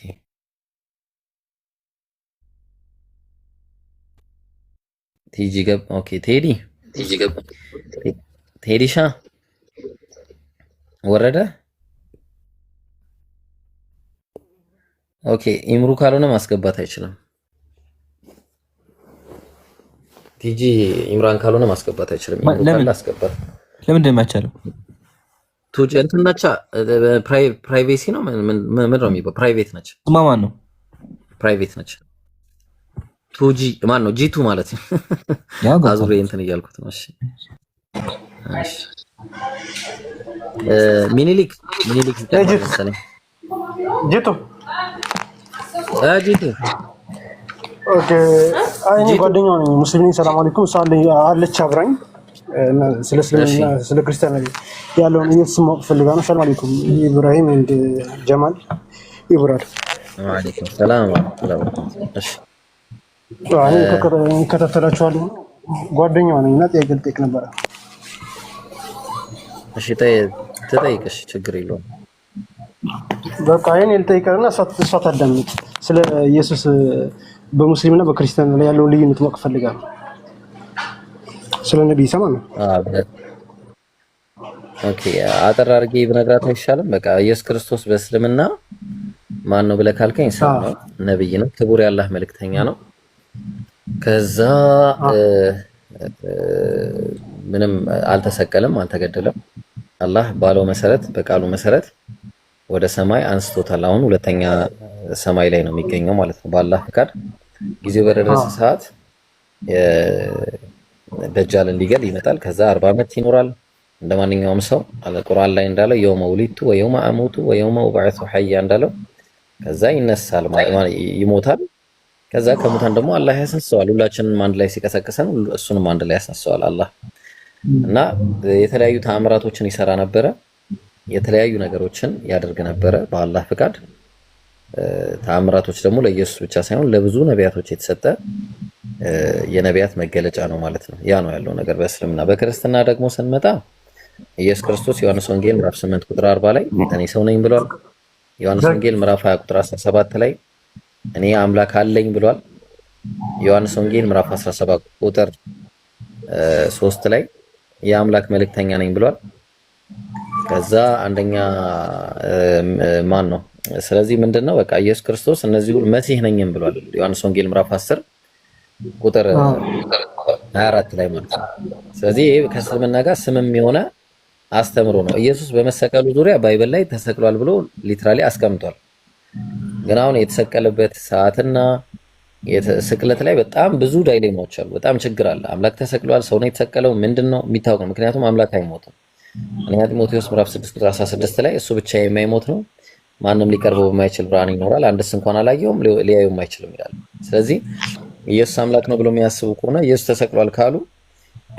ቲጂ ገብ ኦኬ ቴዲሻ ወረደ። ኦኬ ኢምሩ ካልሆነ ማስገባት አይችልም። ቲጂ ኢምራን ካልሆነ ማስገባት አይችልም። ኢምሩ ካለ አስገባት። ለምንድን ነው የማይቻለው? ቱጂ እንትን ነች፣ ፕራይቬሲ ነው። ምን ነው የሚባለው? ፕራይቬት ነች። ማን ነው ፕራይቬት ነች? ቱጂ ማን ነው? ጂቱ ማለት ነው። አዙሬ እንትን እያልኩት ነው። እሺ እሺ ሚኒሊክ መሰለኝ። ጂቱ ጂቱ ኦኬ። አይ ጓደኛው ነኝ፣ ሙስሊም ነኝ። ሰላም አለይኩም አለች አብራኝ ስለ ክርስቲያን ያለውን እየተሰማው ፈልጋ ነው። ሰላም አለይኩም ኢብራሂም እንደ ጀማል ኢብራሂም ወአለይኩም ሰላም። እሺ አይ ከተተላችኋለሁ። ጓደኛው ነኝ እና ጥያቄ ልጠይቅ ነበር። እሺ ተጠይቅሽ፣ ችግር የለውም። በቃ አይን ልጠይቅና እሷ ታዳምጥ። ስለ ኢየሱስ በሙስሊምና በክርስቲያን ላይ ያለው ልዩነት ማወቅ ፈልጋለሁ። ስለ ነብይ ሰማ ነው። ኦኬ አጠር አድርጌ ብነግራት አይሻልም? በቃ ኢየሱስ ክርስቶስ በእስልምና ማን ነው ብለህ ካልከኝ ሰው ነው፣ ነብይ ነው፣ ክቡር ያላህ መልእክተኛ ነው። ከዛ ምንም አልተሰቀለም፣ አልተገደለም። አላህ ባለው መሰረት በቃሉ መሰረት ወደ ሰማይ አንስቶታል። አሁን ሁለተኛ ሰማይ ላይ ነው የሚገኘው ማለት ነው። በአላህ ፍቃድ ጊዜው በደረሰ ሰዓት ደጃል እንዲገል ይመጣል። ከዛ 40 ዓመት ይኖራል እንደማንኛውም ሰው። ቁርአን ላይ እንዳለው የውመ ውሊድቱ ወየውመ አሙቱ ወየውመ ኡብዐሱ ሐያ እንዳለው ከዛ ይነሳል፣ ይሞታል። ከዛ ከሙታን ደግሞ አላህ ያስነሳዋል። ሁላችንም አንድ ላይ ሲቀሰቅሰን እሱንም አንድ ላይ ያስነሳዋል አላህ። እና የተለያዩ ተአምራቶችን ይሰራ ነበረ፣ የተለያዩ ነገሮችን ያደርግ ነበረ በአላህ ፍቃድ። ተአምራቶች ደግሞ ለኢየሱስ ብቻ ሳይሆን ለብዙ ነቢያቶች የተሰጠ የነቢያት መገለጫ ነው ማለት ነው። ያ ነው ያለው ነገር በእስልምና። በክርስትና ደግሞ ስንመጣ ኢየሱስ ክርስቶስ ዮሐንስ ወንጌል ምዕራፍ 8 ቁጥር 40 ላይ እኔ ሰው ነኝ ብሏል። ዮሐንስ ወንጌል ምዕራፍ 20 ቁጥር 17 ላይ እኔ አምላክ አለኝ ብሏል። ዮሐንስ ወንጌል ምዕራፍ 17 ቁጥር 3 ላይ የአምላክ መልእክተኛ ነኝ ብሏል። ከዛ አንደኛ ማን ነው? ስለዚህ ምንድነው በቃ ኢየሱስ ክርስቶስ እነዚህ ሁሉ መሲህ ነኝም ብሏል። ዮሐንስ ወንጌል ምዕራፍ 10 ቁጥር 24 ላይ ማለት ነው። ስለዚህ ይሄ ከእስልምና ጋር ስምም የሆነ አስተምሮ ነው። ኢየሱስ በመሰቀሉ ዙሪያ ባይብል ላይ ተሰቅሏል ብሎ ሊትራሊ አስቀምጧል። ግን አሁን የተሰቀለበት ሰዓትና ስቅለት ላይ በጣም ብዙ ዳይሌማዎች አሉ። በጣም ችግር አለ። አምላክ ተሰቅሏል፣ ሰው ነው የተሰቀለው፣ ምንድነው የሚታወቅ ነው። ምክንያቱም አምላክ አይሞትም። አንደኛ ጢሞቴዎስ ምዕራፍ 6 ቁጥር 16 ላይ እሱ ብቻ የማይሞት ነው፣ ማንም ሊቀርበው በማይችል ብርሃን ይኖራል፣ አንድስ እንኳን አላየውም ሊያየውም አይችልም ይላል። ስለዚህ ኢየሱስ አምላክ ነው ብሎ የሚያስቡ ከሆነ ኢየሱስ ተሰቅሏል ካሉ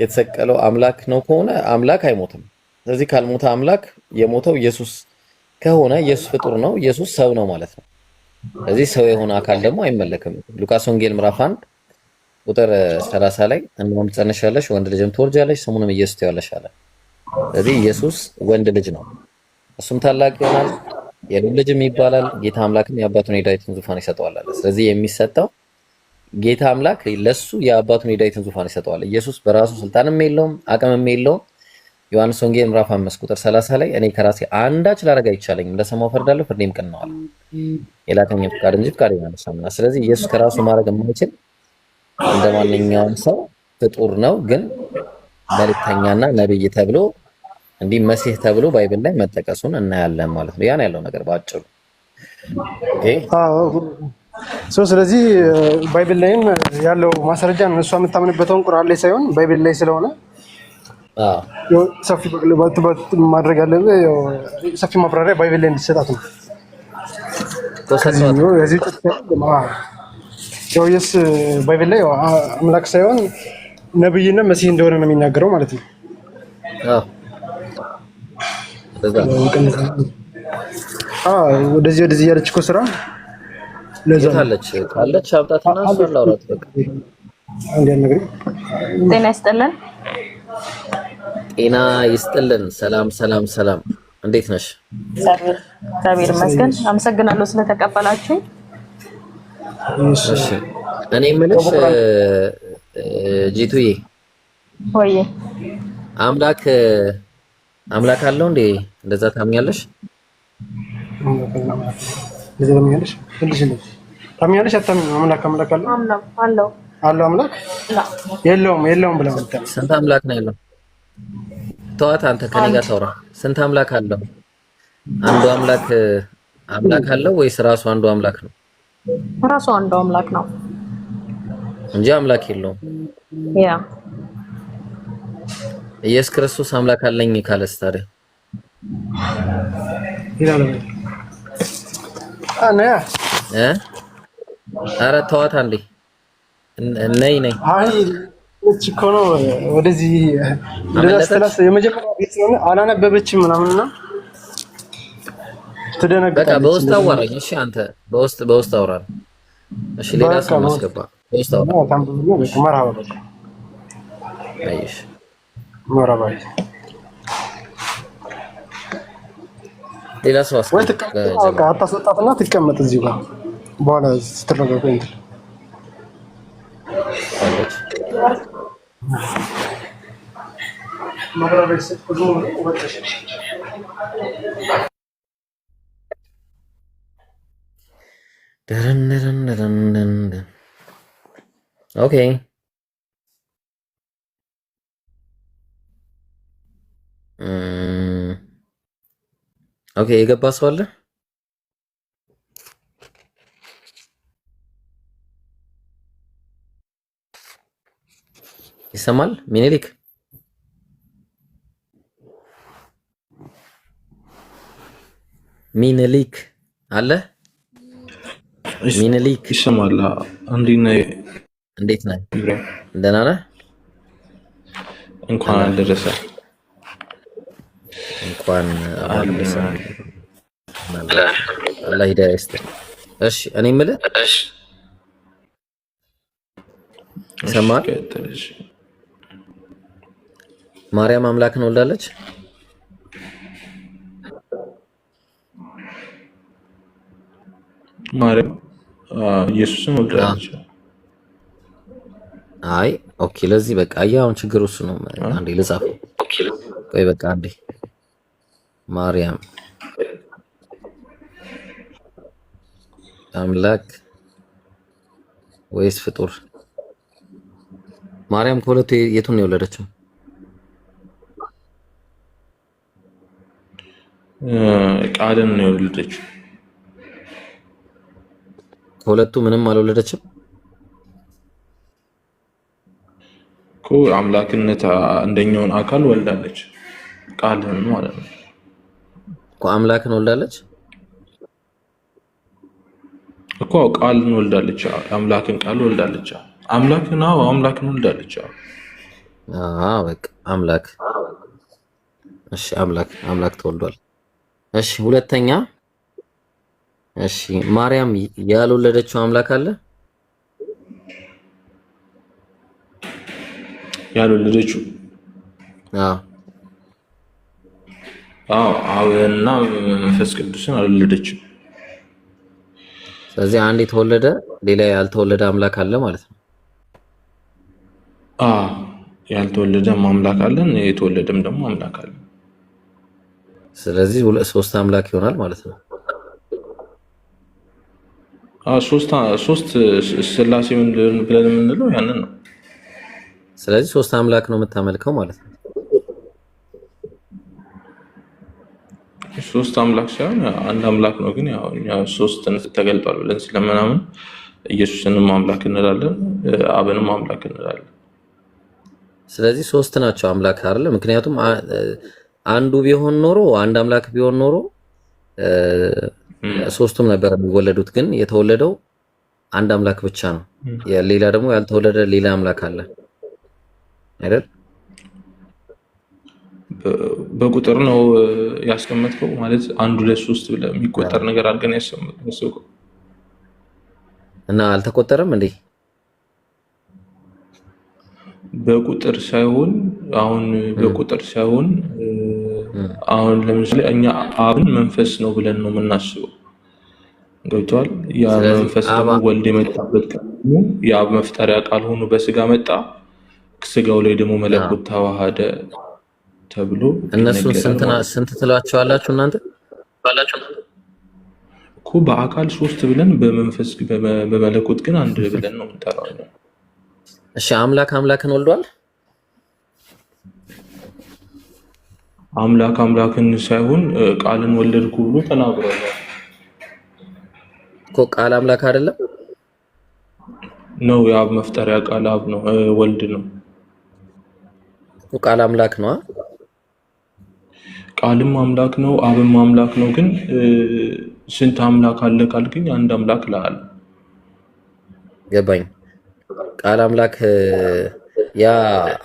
የተሰቀለው አምላክ ነው ከሆነ አምላክ አይሞትም። ስለዚህ ካልሞተ አምላክ የሞተው ኢየሱስ ከሆነ ኢየሱስ ፍጡር ነው፣ ኢየሱስ ሰው ነው ማለት ነው። ስለዚህ ሰው የሆነ አካል ደግሞ አይመለክም። ሉቃስ ወንጌል ምዕራፍ 1 ቁጥር 30 ላይ እናም ትጸንሻለሽ ወንድ ልጅም ትወልጃለሽ ስሙንም ኢየሱስ ትይዋለሽ አለ። ስለዚህ ኢየሱስ ወንድ ልጅ ነው፣ እሱም ታላቅ ይሆናል፣ የልጅ ልጅም ይባላል፣ ጌታ አምላክም የአባቱን የዳዊትን ዙፋን ይሰጠዋል አለ። ስለዚህ የሚሰጠው ጌታ አምላክ ለሱ የአባቱን የዳዊትን ዙፋን ይሰጠዋል። ኢየሱስ በራሱ ስልጣንም የለውም አቅምም የለውም። ዮሐንስ ወንጌል ምዕራፍ 5 ቁጥር 30 ላይ እኔ ከራሴ አንዳች ላደርግ አይቻለኝም፣ እንደሰማው ፈርዳለሁ፣ ፍርዴም ቅን ነው አለ። የላከኝ ፍቃድ እንጂ ፍቃድ አይደለም። ስለዚህ ኢየሱስ ከራሱ ማድረግ የማይችል እንደ ማንኛውም ሰው ፍጡር ነው፣ ግን መልእክተኛና ነብይ ተብሎ እንዲህ መሲህ ተብሎ ባይብል ላይ መጠቀሱን እናያለን ማለት ነው። ያን ያለው ነገር ባጭሩ ስለዚህ ባይብል ላይም ያለው ማስረጃ እሷ የምታምንበትን ቁርአን ላይ ሳይሆን ባይብል ላይ ስለሆነ ሰፊ ማድረግ ያለብህ ሰፊ ማብራሪያ ባይብል ላይ እንዲሰጣት ነው። ኢየሱስ ባይብል ላይ አምላክ ሳይሆን ነብይና መሲህ እንደሆነ ነው የሚናገረው ማለት ነው። ወደዚህ ያለች እኮ ስራ ካለች አብጣትና እሷን ላውራት በቃ። ጤና ይስጥልን። ጤና ይስጥልን። ሰላም። እንዴት ነሽ? እግዚአብሔር ይመስገን። አመሰግናለሁ ስለተቀበላችሁ። እሺ እኔ የምልሽ ጂቱዬ ወይ አምላክ አለው እንዴ? እንደዛ ታምኛለሽ? ታምኛለሽ? አታምኚም? አምላክ አለው አምላክ የለውም ብለህ የምታምኚው ስንት አምላክ ነው ያለው? ተዋት አንተ ከኔ ጋር ታውራ። ስንት አምላክ አለው? አንዱ አምላክ አለው ወይስ ራሱ አንዱ አምላክ ነው? ራሱ አንዱ አምላክ ነው እንጂ አምላክ የለውም። ያ ኢየሱስ ክርስቶስ አምላክ አለኝ ካለስ ታዲያ ይላል ኧረ ተዋት አንዴ ነይ አይ እኮ ነው ወደዚህ ለስተላስ የመጀመሪያ ቤት ነው አላነበበችም ምናምንና ተደነገጠ። በቃ በውስጥ አዋራኝ። እሺ አንተ በውስጥ አውራን። እሺ ሌላ ሰው ማስገባ በውስጥ አውራ። መርሃባ በቃ አይሽ መርሃባ ሌላ ሰው አስገባ። በቃ አታስወጣትና ትቀመጥ እዚሁ ጋር በኋላ ስትረጋጋ እንትን ኦኬ የገባ ሰው አለ? ይሰማል? ሚኒሊክ አለ? ሚኒሊክ ይሰማል? እንዴት ነህ? ደህና ነህ? እንኳን አደረሰ። እንኳን አደረሰ። አላህ ሂዳያ ይስጥህ። እሺ እኔ የምልህ ይሰማል? ማርያም አምላክን ወልዳለች? ማርያም ኢየሱስን ወልዳለች። አይ ኦኬ፣ ለዚህ በቃ አሁን ችግሩ እሱ ነው። አንዴ ልጻፈው። ቆይ በቃ አንዴ ማርያም አምላክ ወይስ ፍጡር? ማርያም ከሁለቱ የቱን ነው የወለደችው? ቃልን ነው የወለደችው። ከሁለቱ ምንም አልወለደችም እኮ አምላክነት አንደኛውን አካል ወልዳለች። ቃልን ማለት ነው እኮ አምላክን ወልዳለች እኮ ቃልን ወልዳለች። አምላክን ቃል ወልዳለች። አምላክን ወልዳለች። በቃ አምላክ። እሺ አምላክ ተወልዷል። እሺ ሁለተኛ፣ እሺ ማርያም ያልወለደችው አምላክ አለ? ያልወለደችው አብና መንፈስ ቅዱስን አልወለደችም። ስለዚህ አንድ የተወለደ ሌላ ያልተወለደ አምላክ አለ ማለት ነው። ያልተወለደም አምላክ አለን፣ የተወለደም ደግሞ አምላክ አለ። ስለዚህ ሶስት አምላክ ይሆናል ማለት ነው። ሶስት ስላሴ ብለን የምንለው ያንን ነው። ስለዚህ ሶስት አምላክ ነው የምታመልከው ማለት ነው። ሶስት አምላክ ሳይሆን አንድ አምላክ ነው። ግን ያው እኛ ሶስት ተገልጧል ብለን ስለምናምን ኢየሱስንም አምላክ እንላለን፣ አብንም አምላክ እንላለን። ስለዚህ ሶስት ናቸው አምላክ አይደለ? ምክንያቱም አንዱ ቢሆን ኖሮ አንድ አምላክ ቢሆን ኖሮ ሶስቱም ነበር የሚወለዱት። ግን የተወለደው አንድ አምላክ ብቻ ነው። ሌላ ደግሞ ያልተወለደ ሌላ አምላክ አለ አይደል? በቁጥር ነው ያስቀመጥከው ማለት 1 2 3 ብለህ የሚቆጠር ነገር አድርገን ያስቀመጥከው እና አልተቆጠረም እንዴ? በቁጥር ሳይሆን አሁን ለምሳሌ እኛ አብን መንፈስ ነው ብለን ነው የምናስበው። ገብቷል? ያ መንፈስ ደግሞ ወልድ የመጣበት ቀን የአብ መፍጠሪያ ቃል ሆኖ በስጋ መጣ፣ ስጋው ላይ ደግሞ መለኮት ተዋሃደ ተብሎ እነሱ ስንት ትሏቸዋላችሁ እናንተ? እኮ በአካል 3 ብለን በመንፈስ በመለኮት ግን አንድ ብለን ነው የምንጠራው። እሺ አምላክን ወልዷል? አምላክን ሳይሆን ቃልን ወለድኩ ብሎ ተናግሯል እኮ። ቃል አምላክ አይደለም ነው? የአብ መፍጠሪያ ቃል አብ ነው፣ ወልድ ነው እኮ። ቃል አምላክ ነው። ቃልም አምላክ ነው፣ አብም አምላክ ነው። ግን ስንት አምላክ አለ ካልከኝ አንድ አምላክ ላል ገባኝ። ቃል አምላክ ያ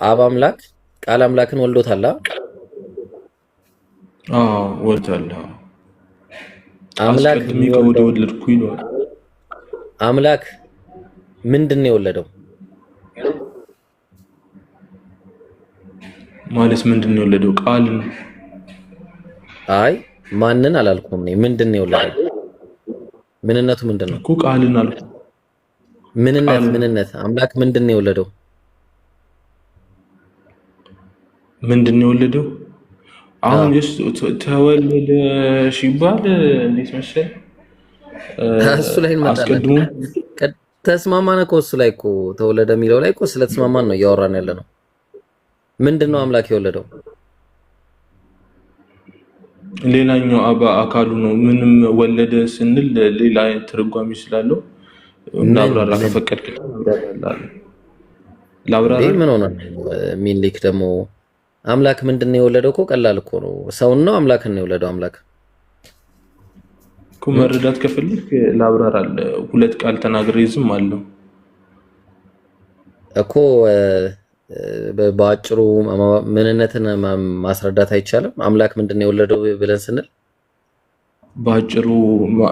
አብ አምላክ ቃል አምላክን ወልዶታል። ወልዷል። አምላክ ከወደ ወለድኩ ይሏል። አምላክ ምንድን ነው የወለደው ማለት? ምንድን ነው የወለደው? ቃልን። አይ ማንን አላልኩም እኔ። ምንድን ነው የወለደው? ምንነቱ ምንድን ነው እኮ? ቃልን አልኩ። ምንነት አምላክ ምንድን ነው የወለደው? ምንድን ነው የወለደው? አሁን ተወለደ ሲባል እንዴት መሰለህ? እሱ ላይ አስቀድሞ ተስማማን እኮ። እሱ ላይ እኮ ተወለደ የሚለው ላይ እኮ ስለተስማማን ነው እያወራን ያለ ነው። ምንድን ነው አምላክ የወለደው? ሌላኛው አካሉ ነው። ምንም ወለደ ስንል ሌላ አይነት ትርጓሜ ስላለው ላብራራ ከፈቀድክ ላብራራ። ምን ሆነ ሚኒሊክ ደግሞ አምላክ ምንድን ነው የወለደው እኮ ቀላል እኮ ነው። ሰውን ነው አምላክን ነው የወለደው። አምላክ እኮ መረዳት ከፈለክ ላብራራል። 2 ቃል ተናግሬ ዝም አለው እኮ። በአጭሩ ምንነትን ማስረዳት አይቻልም? አምላክ ምንድን ነው የወለደው ብለን ስንል በአጭሩ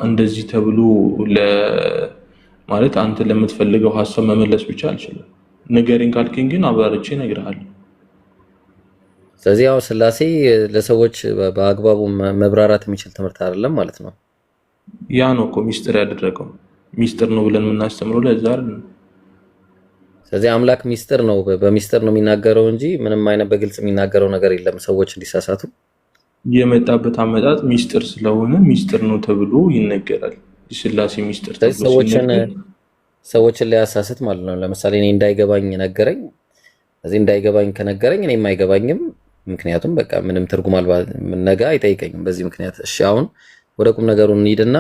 እንደዚህ ተብሎ ማለት አንተ ለምትፈልገው ሀሳብ መመለስ ብቻ አልችልም። ንገረኝ ካልከኝ ግን አብራርቼ እነግርሃለሁ። ስለዚህ ያው ስላሴ ለሰዎች በአግባቡ መብራራት የሚችል ትምህርት አይደለም ማለት ነው። ያ ነው እኮ ሚስጥር ያደረገው። ሚስጥር ነው ብለን የምናስተምረው ለዛ አይደል? ስለዚህ አምላክ ሚስጥር ነው፣ በሚስጥር ነው የሚናገረው እንጂ ምንም አይነት በግልጽ የሚናገረው ነገር የለም ሰዎች እንዲሳሳቱ። የመጣበት አመጣጥ ሚስጥር ስለሆነ ሚስጥር ነው ተብሎ ይነገራል። ስላሴ ሚስጥር ተብሎ ሰዎችን ሊያሳስት ማለት ነው። ለምሳሌ እኔ እንዳይገባኝ ነገረኝ። እዚህ እንዳይገባኝ ከነገረኝ እኔ የማይገባኝም ምክንያቱም በቃ ምንም ትርጉም አልባ ነገ አይጠይቀኝም በዚህ ምክንያት። እሺ አሁን ወደ ቁም ነገሩ እንሂድና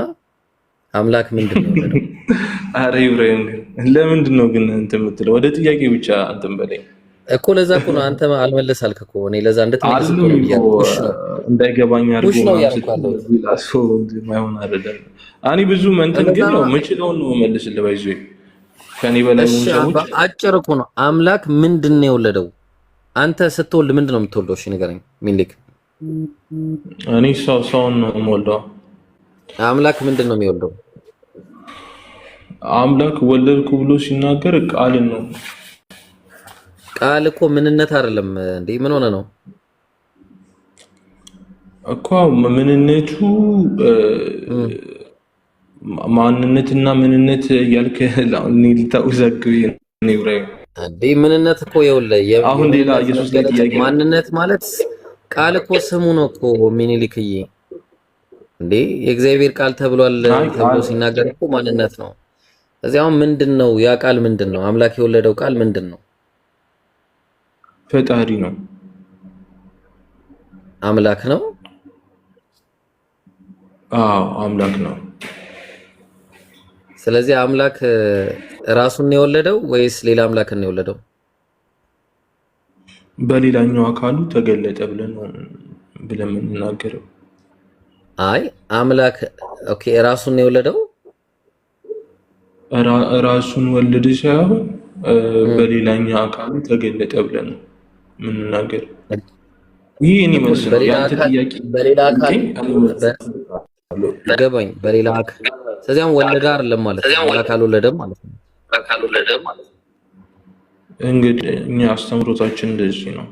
አምላክ ምንድን ነው የወለደው? አረ ኢብራሂም ለምንድን ነው ግን እንትን የምትለው? ወደ ጥያቄ ብቻ እንትን በለኝ እኮ። ለዛ እኮ ነው አንተ አልመለስ አልክ እኮ። እኔ ለዛ እንድትመለስ እኮ ነው እንዳይገባኝ አድርጎ ማይሆን አይደለም። እኔ ብዙ እንትን ግን ነው የምችለውን ነው መልስልህ። ባይዞ ከኔ በላይ ነው ሰዎች አጭር እኮ ነው። አምላክ ምንድን ነው የወለደው? አንተ ስትወልድ ምንድን ነው የምትወልደው? እሺ ንገረኝ ሚኒሊክ። እኔ ሰውን ነው የምወልደው። አምላክ ምንድን ነው የሚወልደው? አምላክ ወለድኩ ብሎ ሲናገር ቃልን ነው። ቃል እኮ ምንነት አይደለም እንዴ? ምን ሆነ ነው እኮ ምንነቱ ማንነትና ምንነት እያልክ ልታውዘግብ ነው ኢብራሂም። እንዴ ምንነት እኮ ይኸውልህ፣ አሁን ሌላ ኢየሱስ ላይ ጥያቄ ማንነት ማለት ቃል እኮ ስሙ ነው እኮ ሚኒሊክዬ። እንዴ የእግዚአብሔር ቃል ተብሏል ተብሎ ሲናገር እኮ ማንነት ነው። እዚያው ምንድነው ያ ቃል ምንድነው? አምላክ የወለደው ቃል ምንድነው? ፈጣሪ ነው። አምላክ ነው። አዎ አምላክ ነው። ስለዚህ አምላክ ራሱን ነው የወለደው ወይስ ሌላ አምላክ ነው የወለደው? በሌላኛው አካሉ ተገለጠ ብለን የምንናገረው። አይ አምላክ ኦኬ ራሱን ነው የወለደው። ራሱን ወለደ ሳይሆን በሌላኛው አካሉ ተገለጠ ብለን የምንናገረው። ይህ እኔ መስለው ያንተ ጥያቄ በሌላ አካል ገባኝ። በሌላ አካል ስለዚያም ወለደ አይደለም ማለት ነው። አምላክ አልወለደም ማለት ነው። እንግዲህ እኛ አስተምሮታችን እንደዚህ ነው።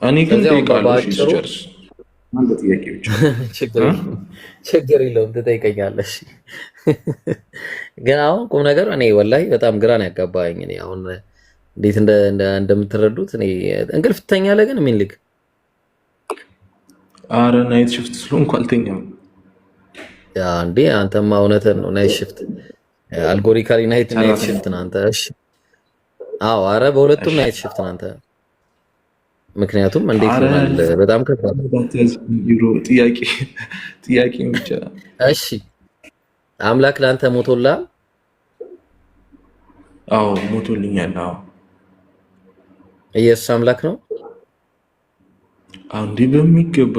እኔ ግን ጠይቃለሁ ሲጨርስ አንድ ጥያቄ ብቻ ችግር የለውም ትጠይቀኛለሽ። ግን አሁን ቁም ነገር እኔ ወላሂ በጣም ግራ ነው ያጋባኝ። እኔ አሁን እንዴት እንደምትረዱት እኔ እንቅልፍ ትተኛለህ ግን ሚኒሊክ? ኧረ ናይት ሽፍት ስለሆንኩ አልተኛም። ያ እንዴ አንተማ እውነትህን ነው። ናይት ሽፍት አልጎሪካሊ ናይት ሽፍት ነው አንተ። እሺ አዎ፣ ኧረ በሁለቱም ናይት ሽፍት ነው አንተ። ምክንያቱም እንዴት ነው በጣም ከባድ ጥያቄ ብቻ። እሺ አምላክ ለአንተ ሞቶልሃል? አዎ ሞቶልኛል። አዎ ኢየሱስ አምላክ ነው? አንዴ በሚገባ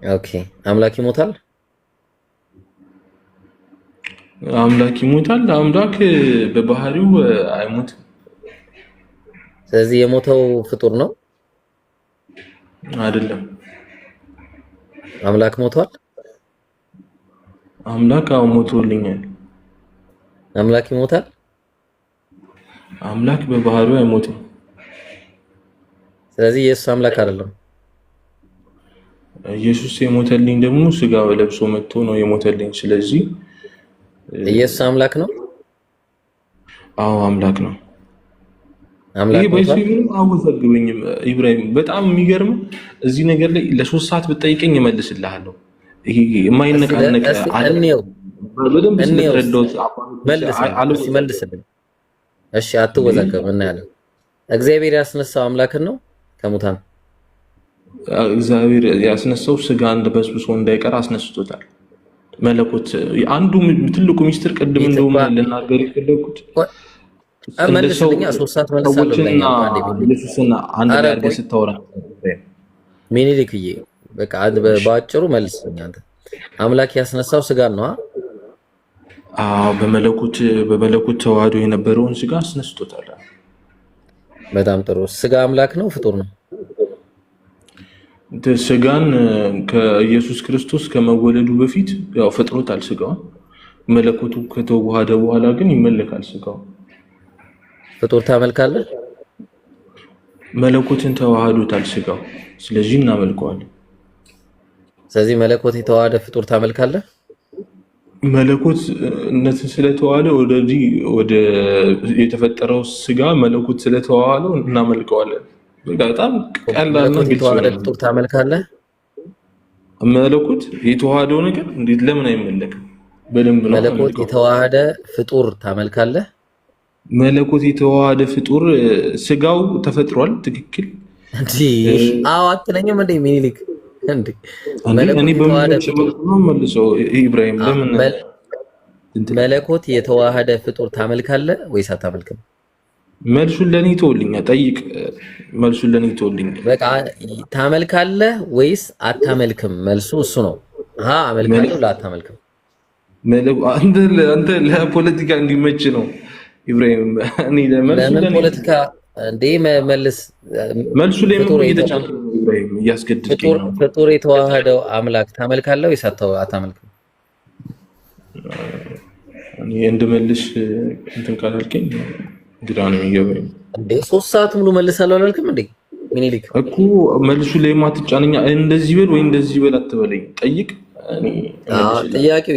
ኦኬ። አምላክ ይሞታል? አምላክ ይሞታል? አምላክ በባህሪው አይሞትም። ስለዚህ የሞተው ፍጡር ነው አይደለም? አምላክ ሞቷል? አምላክ አዎ ሞቶልኛል። አምላክ ይሞታል? አምላክ በባህሪው አይሞትም። ስለዚህ ኢየሱስ አምላክ አይደለም። ኢየሱስ የሞተልኝ ደግሞ ስጋ ለብሶ መጥቶ ነው የሞተልኝ። ስለዚህ ኢየሱስ አምላክ ነው? አዎ አምላክ ነው። አምላክ ነው። ምንም አወዛግበኝም ኢብራሂም። በጣም የሚገርም እዚህ ነገር ላይ ለ3 ሰዓት ብትጠይቀኝ እመልስልሃለሁ። ይሄ የማይነቃነቅ በደንብ ስለተረዳሁት መልስልኝ። እሺ አትወዛገብ። እናያለን። እግዚአብሔር ያስነሳው አምላክን ነው ከሙታን? እግዚአብሔር ያስነሳው ስጋን በስብሶ እንዳይቀር አስነስቶታል። መለኮት አንዱ ትልቁ ሚስጥር ቅድም እንደውም ልናገር የፈለኩት መልስልኛ 3 ሰዓት መልሳለሁ። ኢየሱስና አንድ ላይ አድርገህ ስታወራ ሚኒሊክዬ በቃ በአጭሩ መልስልኛ። አንተ አምላክ ያስነሳው ስጋን ነው? አዎ በመለኮት ተዋህዶ የነበረውን ስጋ አስነስቶታል። በጣም ጥሩ። ስጋ አምላክ ነው ፍጡር ነው? ስጋን ከኢየሱስ ክርስቶስ ከመወለዱ በፊት ያው ፈጥሮታል ስጋውን። መለኮቱ ከተዋሃደ በኋላ ግን ይመለካል ስጋው። ፍጡር ታመልካለህ? መለኮትን ተዋህዶታል ስጋው፣ ስለዚህ እናመልከዋለን። ስለዚህ መለኮት የተዋሃደ ፍጡር ታመልካለህ? መለኮትነት ስለተዋሃደ ወደ የተፈጠረው ስጋ መለኮት ስለተዋሃደው እናመልከዋለን። በጣም ቀላል ነው። የተዋሃደ ፍጡር ታመልካለህ? መለኮት የተዋሃደው ነገር እንዴት ለምን አይመለክም? በደንብ ነው። መለኮት የተዋሃደ ፍጡር ታመልካለህ? መለኮት የተዋሃደ ፍጡር ስጋው ተፈጥሯል። ትክክል እንዴ? አዎ አትለኝም እንዴ ሚኒሊክ? እንዴ እኔ መልሰው ኢብራሂም ለምን መለኮት የተዋሃደ ፍጡር ታመልካለህ ወይስ አታመልክም? መልሱን ለኔ ተወልኛ ጠይቅ። መልሱን ለኔ ተወልኛ። በቃ ታመልካለህ ወይስ አታመልክም? መልሱ እሱ ነው። አመልካለሁ ለአታመልክም። አንተ ለፖለቲካ እንዲመች ነው ኢብራሂም። እኔ ለምን ፖለቲካ እንዴ መልስ። መልሱ ላይ ምን እየተጫንክ ነው ኢብራሂም? እያስገድድከኝ ነው። ፍጡር የተዋሃደው አምላክ ታመልካለህ ወይስ አታመልክም? እኔ እንድመልስ እንትን ካላልከኝ ግራ ነው የሚገባኝ። እንዴ 3 ሰዓት ሙሉ መልሳለሁ አላልክም እንዴ ሚኒሊክ? እኮ መልሱ ላይ ማትጫነኛ። እንደዚህ በል ወይ እንደዚህ በል አትበለኝ። ጠይቅ። ጥያቄው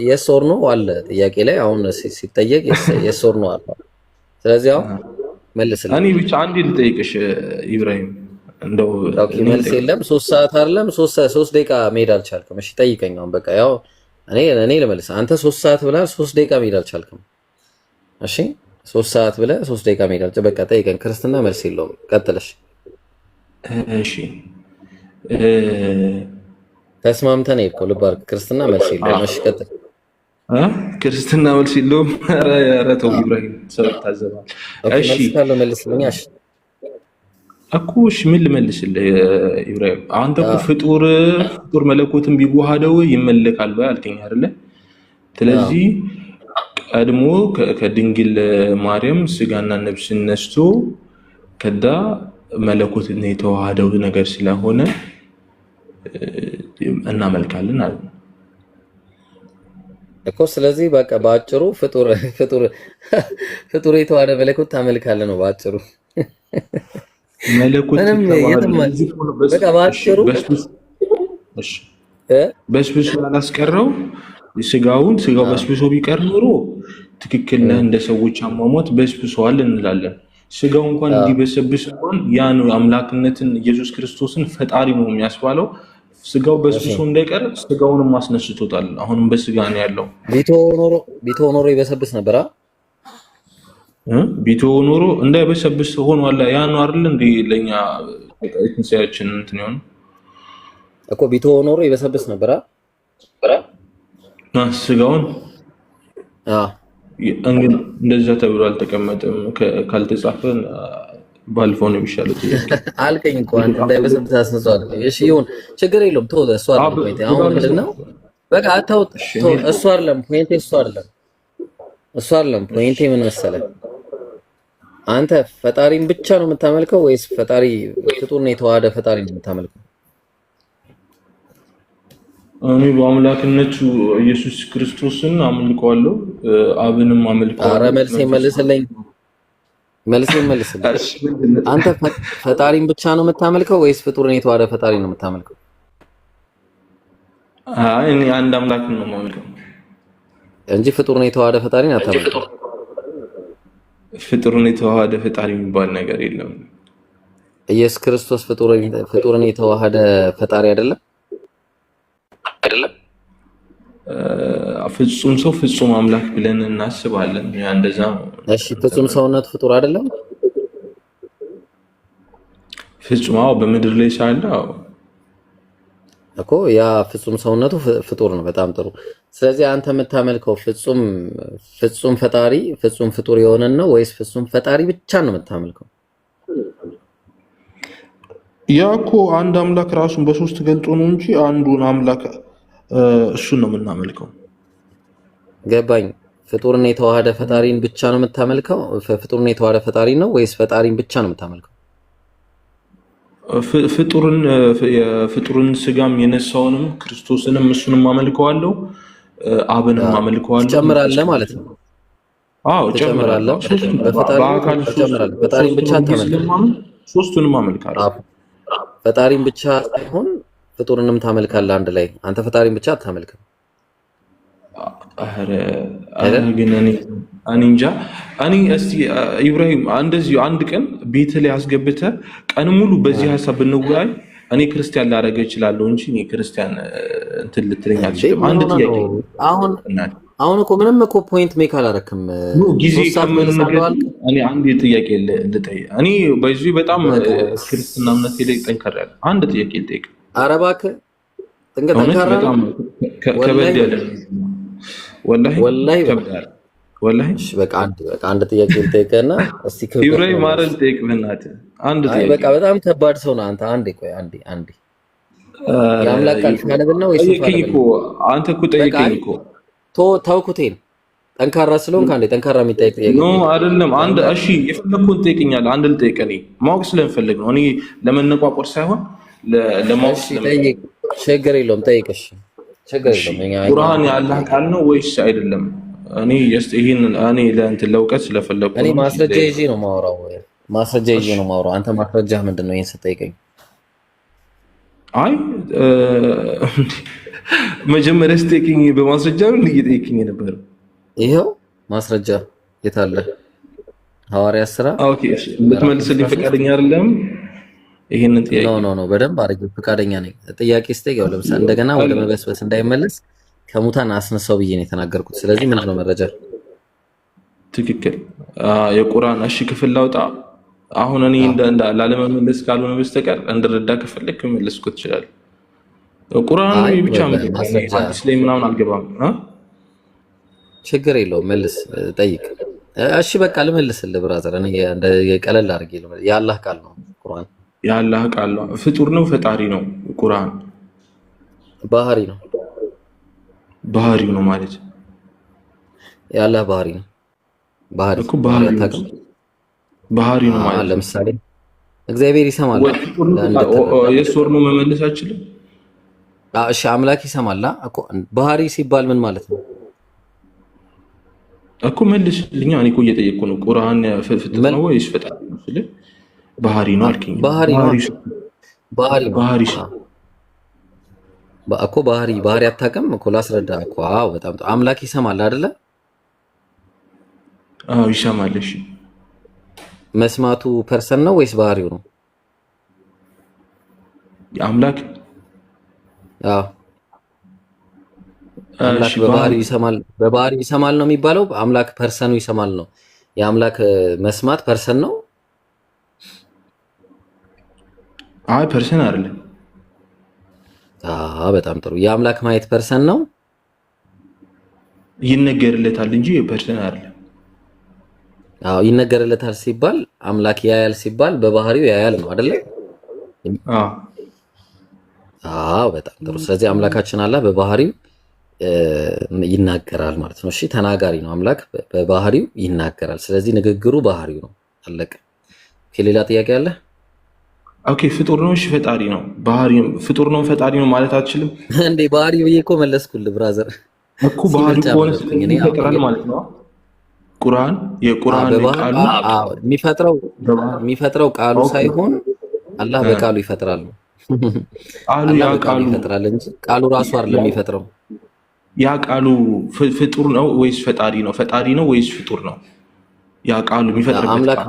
የስ ኦር ኖ አለ ጥያቄ ላይ። አሁን ሲጠየቅ የስ ኦር ኖ አለ። ስለዚህ አሁን መልስልኝ። እኔ ብቻ አንዴ ልጠይቅሽ ኢብራሂም። እንደው መልስ የለም 3 ሰዓት አይደለም 3 ደቂቃ መሄድ አልቻልክም። እሺ ጠይቀኝ አሁን። በቃ ያው እኔ ልመልስ። አንተ 3 ሰዓት ብለህ 3 ደቂቃ መሄድ አልቻልክም። እሺ 3 ሰዓት ብለህ 3 ደቂቃ መሄድ አልቻልክም። በቃ ጠይቀኝ። ክርስትና መልስ የለውም። ቀጥለሽ። እሺ ተስማምተን ሄድከው። ልብ አድርግ። ክርስትና መልስ የለውም። እሺ ቀጥል። ክርስትና መልስ የለውም። ኧረ ተው ኢብራሂም፣ ሰው ይታዘባል። እሺ መልስልኝ። እሺ እኮ እሺ ምን ልመልስልህ ኢብራሂም? አንተ እኮ ፍጡር መለኮትን ቢዋሃደው ይመለካል ወይ አልከኝ አይደለ? ስለዚህ ቀድሞ ከድንግል ማርያም ስጋና ነፍስን ነስቶ ከዳ መለኮትን የተዋሃደው ነገር ስለሆነ እናመልካለን አለ እኮ። ስለዚህ በቃ ባጭሩ ፍጡር የተዋሃደ መለኮት ታመልካለህ ነው ባጭሩ። መለኮት በቃ ባጭሩ በስብሶ ያላስቀረው ስጋው በስብሶ ቢቀር ኖሮ ትክክል ነህ። እንደ ሰዎች አሟሟት በስብሶዋል እንላለን። ስጋው እንኳን እንዲበሰብስ እንኳን ያን አምላክነትን ኢየሱስ ክርስቶስን ፈጣሪ ነው የሚያስባለው። ስጋው በስብሶ እንዳይቀር ስጋውንም አስነስቶታል። አሁንም በስጋ ነው ያለው። ቢቶ ኖሮ ይበሰብስ ነበር። ቢቶ ኖሮ እንዳይበሰብስ ሆኗል። ያ ነው አይደል እንዴ ለኛ ትንሳኤያችን እንትን ይሆን እኮ። ቢቶ ኖሮ ይበሰብስ ነበር ስጋውን። እንግዲህ እንደዛ ተብሎ አልተቀመጠም። ካልተጻፈ ባልፈው ነው የሚሻለው። አልከኝ እኮ አንተ እንዳይበሰብስ አስነሳው። እሺ ይሁን ችግር የለውም። ተው እሱ አይደለም ፖይንት። አሁን ምንድነው በቃ አታው እሱ አይደለም ፖይንት። እሱ አይደለም ፖይንት። ምን መሰለህ አንተ ፈጣሪን ብቻ ነው የምታመልከው ወይስ ፈጣሪ ፍጡር ነው የተዋሃደ ፈጣሪ ነው የምታመልከው? እኔ በአምላክነቱ ኢየሱስ ክርስቶስን አመልከዋለሁ፣ አብንም አመልከዋለሁ። ኧረ መልሴን መልስልኝ። አንተ ፈጣሪን ብቻ ነው የምታመልከው ወይስ ፍጡርን የተዋሃደ ፈጣሪ ነው የምታመልከው? እኔ አንድ አምላክ ነው የማመልከው እንጂ ፍጡርን የተዋሃደ ፈጣሪን አታመልከው። ፍጡርን የተዋሃደ ፈጣሪ የሚባል ነገር የለም። ኢየሱስ ክርስቶስ ፍጡርን የተዋሃደ ፈጣሪ አይደለም። ፍጹም ሰው ፍጹም አምላክ ብለን እናስባለን። ያ እንደዛ ነው። እሺ ፍጹም ሰውነት ፍጡር አይደለም? ፍጹም በምድር ላይ ሳለ እኮ ያ ፍጹም ሰውነቱ ፍጡር ነው። በጣም ጥሩ። ስለዚህ አንተ የምታመልከው ፍጹም ፈጣሪ ፍጹም ፍጡር የሆነን ነው ወይስ ፍጹም ፈጣሪ ብቻ ነው የምታመልከው? ያ እኮ አንድ አምላክ ራሱን በሶስት ገልጦ ነው እንጂ አንዱን አምላክ እሱን ነው የምናመልከው። ገባኝ። ፍጡርን የተዋሃደ ፈጣሪን ብቻ ነው የምታመልከው? ፍጡርን የተዋሃደ ፈጣሪ ነው ወይስ ፈጣሪን ብቻ ነው የምታመልከው? ፍጡርን ስጋም የነሳውንም ክርስቶስንም እሱንም አመልከዋለሁ፣ አብንም አመልከዋለሁ። ትጨምራለህ ማለት ነው? አዎ ጨምራለሁ። በፈጣሪን ትጨምራለህ። ፈጣሪን ብቻ አታመልክም? ሶስቱንም አመልካለሁ። ፈጣሪን ብቻ ሳይሆን ፍጡርንም ታመልካለህ አንድ ላይ። አንተ ፈጣሪን ብቻ አታመልክም። ግን እኔ እንጃ። እኔ እስቲ ኢብራሂም እንደዚሁ አንድ ቀን ቤት ላይ አስገብተህ ቀን ሙሉ በዚህ ሀሳብ ብንወያይ እኔ ክርስቲያን ላደርገህ እችላለሁ እንጂ እኔ ክርስቲያን እንትን ልትለኝ አትችልም። አንድ ጥያቄ አሁን እኮ ምንም እኮ ፖይንት ሜክ አላረክም። ጊዜ ከምንነገር እኔ አንድ ጥያቄ ልጠይቅ። እኔ በዚህ በጣም ክርስትና እምነት ላይ ጠንካራ ያለ አንድ ጥያቄ ልጠይቅ። ኧረ እባክህ ጠንካራ በጣም ከበድ ያለ ወላሂ ከበድ ወላሂ። እሺ በቃ አንድ ጥያቄ ልጠይቅና እስቲ ኢብራሂም ማረል ጠይቅ በእናትህ አንድ ጥያቄ። በቃ በጣም ከባድ ሰው ነው አንተ። አንዴ ቆይ አንዴ የአምላክ ቃል ካነበብና ወይስ አንተ እኮ ጠይቀኝ እኮ ተውኩቴን ጠንካራ ስለሆንክ አንዴ ጠንካራ የሚጠይቅ ጥያቄ ነው አይደለም። አንድ እሺ የፈለኩን ጠይቀኛለህ። አንድ ልጠይቅ። እኔ ማወቅ ስለምፈልግ ነው። እኔ ለመነቋቆር ሳይሆን ለማወቅ ጠይቅ። ችግር የለውም ጠይቅ። እሺ ችግር የለውም። ቁርአን የአላህ ቃል ነው ወይስ አይደለም? እኔ ለእንትን ለእውቀት ስለፈለኩ እኔ ማስረጃ ይዤ ነው የማወራው። አንተ ማስረጃ ምንድን ነው? ይሄን ስጠይቀኝ አይ መጀመሪያ ስጠይቀኝ በማስረጃ ነው እየጠየቀኝ ነበር። ይሄው ማስረጃ የት አለ? ሐዋርያት ሥራ። ኦኬ እሺ፣ ልትመልስልኝ ፈቃደኛ አይደለም? ይሄንን ጥያቄ ኖ በደንብ አድርጌ ፈቃደኛ ነኝ። ጥያቄ ስጠይቀው ለምሳሌ እንደገና ወደ መበስበስ እንዳይመለስ ከሙታን አስነሳው ብዬ ነው የተናገርኩት። ስለዚህ ምንድነው መረጃ? ትክክል። የቁርአን እሺ ክፍል ላውጣ። አሁን እኔ ላለመመለስ ካልሆነ በስተቀር እንድረዳ ከፈለክ መመለስኩ ትችላለህ። ቁርአን ብቻ ሐዲስ ላይ ምናምን አልገባም። ችግር የለውም መልስ፣ ጠይቅ። እሺ በቃ ልመልስልህ ብራዘር። እኔ ቀለል አድርጌ ልመልስ። የአላህ ቃል ነው ቁርአን። የአላህ ቃል ነው። ፍጡር ነው ፈጣሪ ነው? ቁርአን ባህሪ ነው። ባህሪው ነው ማለት የአላህ ባህሪ ነው። ባህሪ ነው ማለት ለምሳሌ እግዚአብሔር ይሰማል። የእሱ ወር ነው መመለስ አይችልም። እሺ አምላክ ይሰማል እኮ። ባህሪ ሲባል ምን ማለት ነው እኮ? መልስልኝ። እኔ እኮ እየጠየቅኩ ነው። ቁርአን ፍጡር ነው ወይስ ፈጣሪ ነው ስል ባህሪ ነው አልከኝ። ባህሪ እኮ ባህሪ አታውቅም እኮ። ላስረዳ እኮ። አዎ በጣም አምላክ ይሰማል አይደለ? አዎ ይሰማል። እሺ መስማቱ ፐርሰን ነው ወይስ ባህሪው ነው? አምላክ አምላክ በባህሪው ይሰማል ነው የሚባለው። አምላክ ፐርሰኑ ይሰማል ነው። የአምላክ መስማት ፐርሰን ነው? አይ ፐርሰን አይደለም። በጣም ጥሩ። የአምላክ ማየት ፐርሰን ነው? ይነገርለታል እንጂ ፐርሰን አይደለም። ይነገርለታል ሲባል አምላክ ያያል ሲባል በባህሪው ያያል ነው አይደለ? በጣም ጥሩ። ስለዚህ አምላካችን አላህ በባህሪው ይናገራል ማለት ነው። እሺ ተናጋሪ ነው አምላክ፣ በባህሪው ይናገራል። ስለዚህ ንግግሩ ባህሪው ነው። አለቀ። ሌላ ጥያቄ አለ? ኦኬ ፍጡር ነው? እሺ ፈጣሪ ነው? ፍጡር ነው ፈጣሪ ነው ማለት አትችልም እንዴ? ባህሪው ብዬ እኮ መለስኩልህ ብራዘር እኮ። ባህሪው ከሆነ ይፈጥራል ማለት ነው። የቁርአን ቃሉ የሚፈጥረው ቃሉ ሳይሆን አላህ በቃሉ ይፈጥራል ነው። ቃሉ ይፈጥራል እንጂ ቃሉ ራሱ አይደለም የሚፈጥረው። ያ ቃሉ ፍጡር ነው ወይስ ፈጣሪ ነው? ፈጣሪ ነው ወይስ ፍጡር ነው? ያ ቃሉ የሚፈጥርበት አምላክ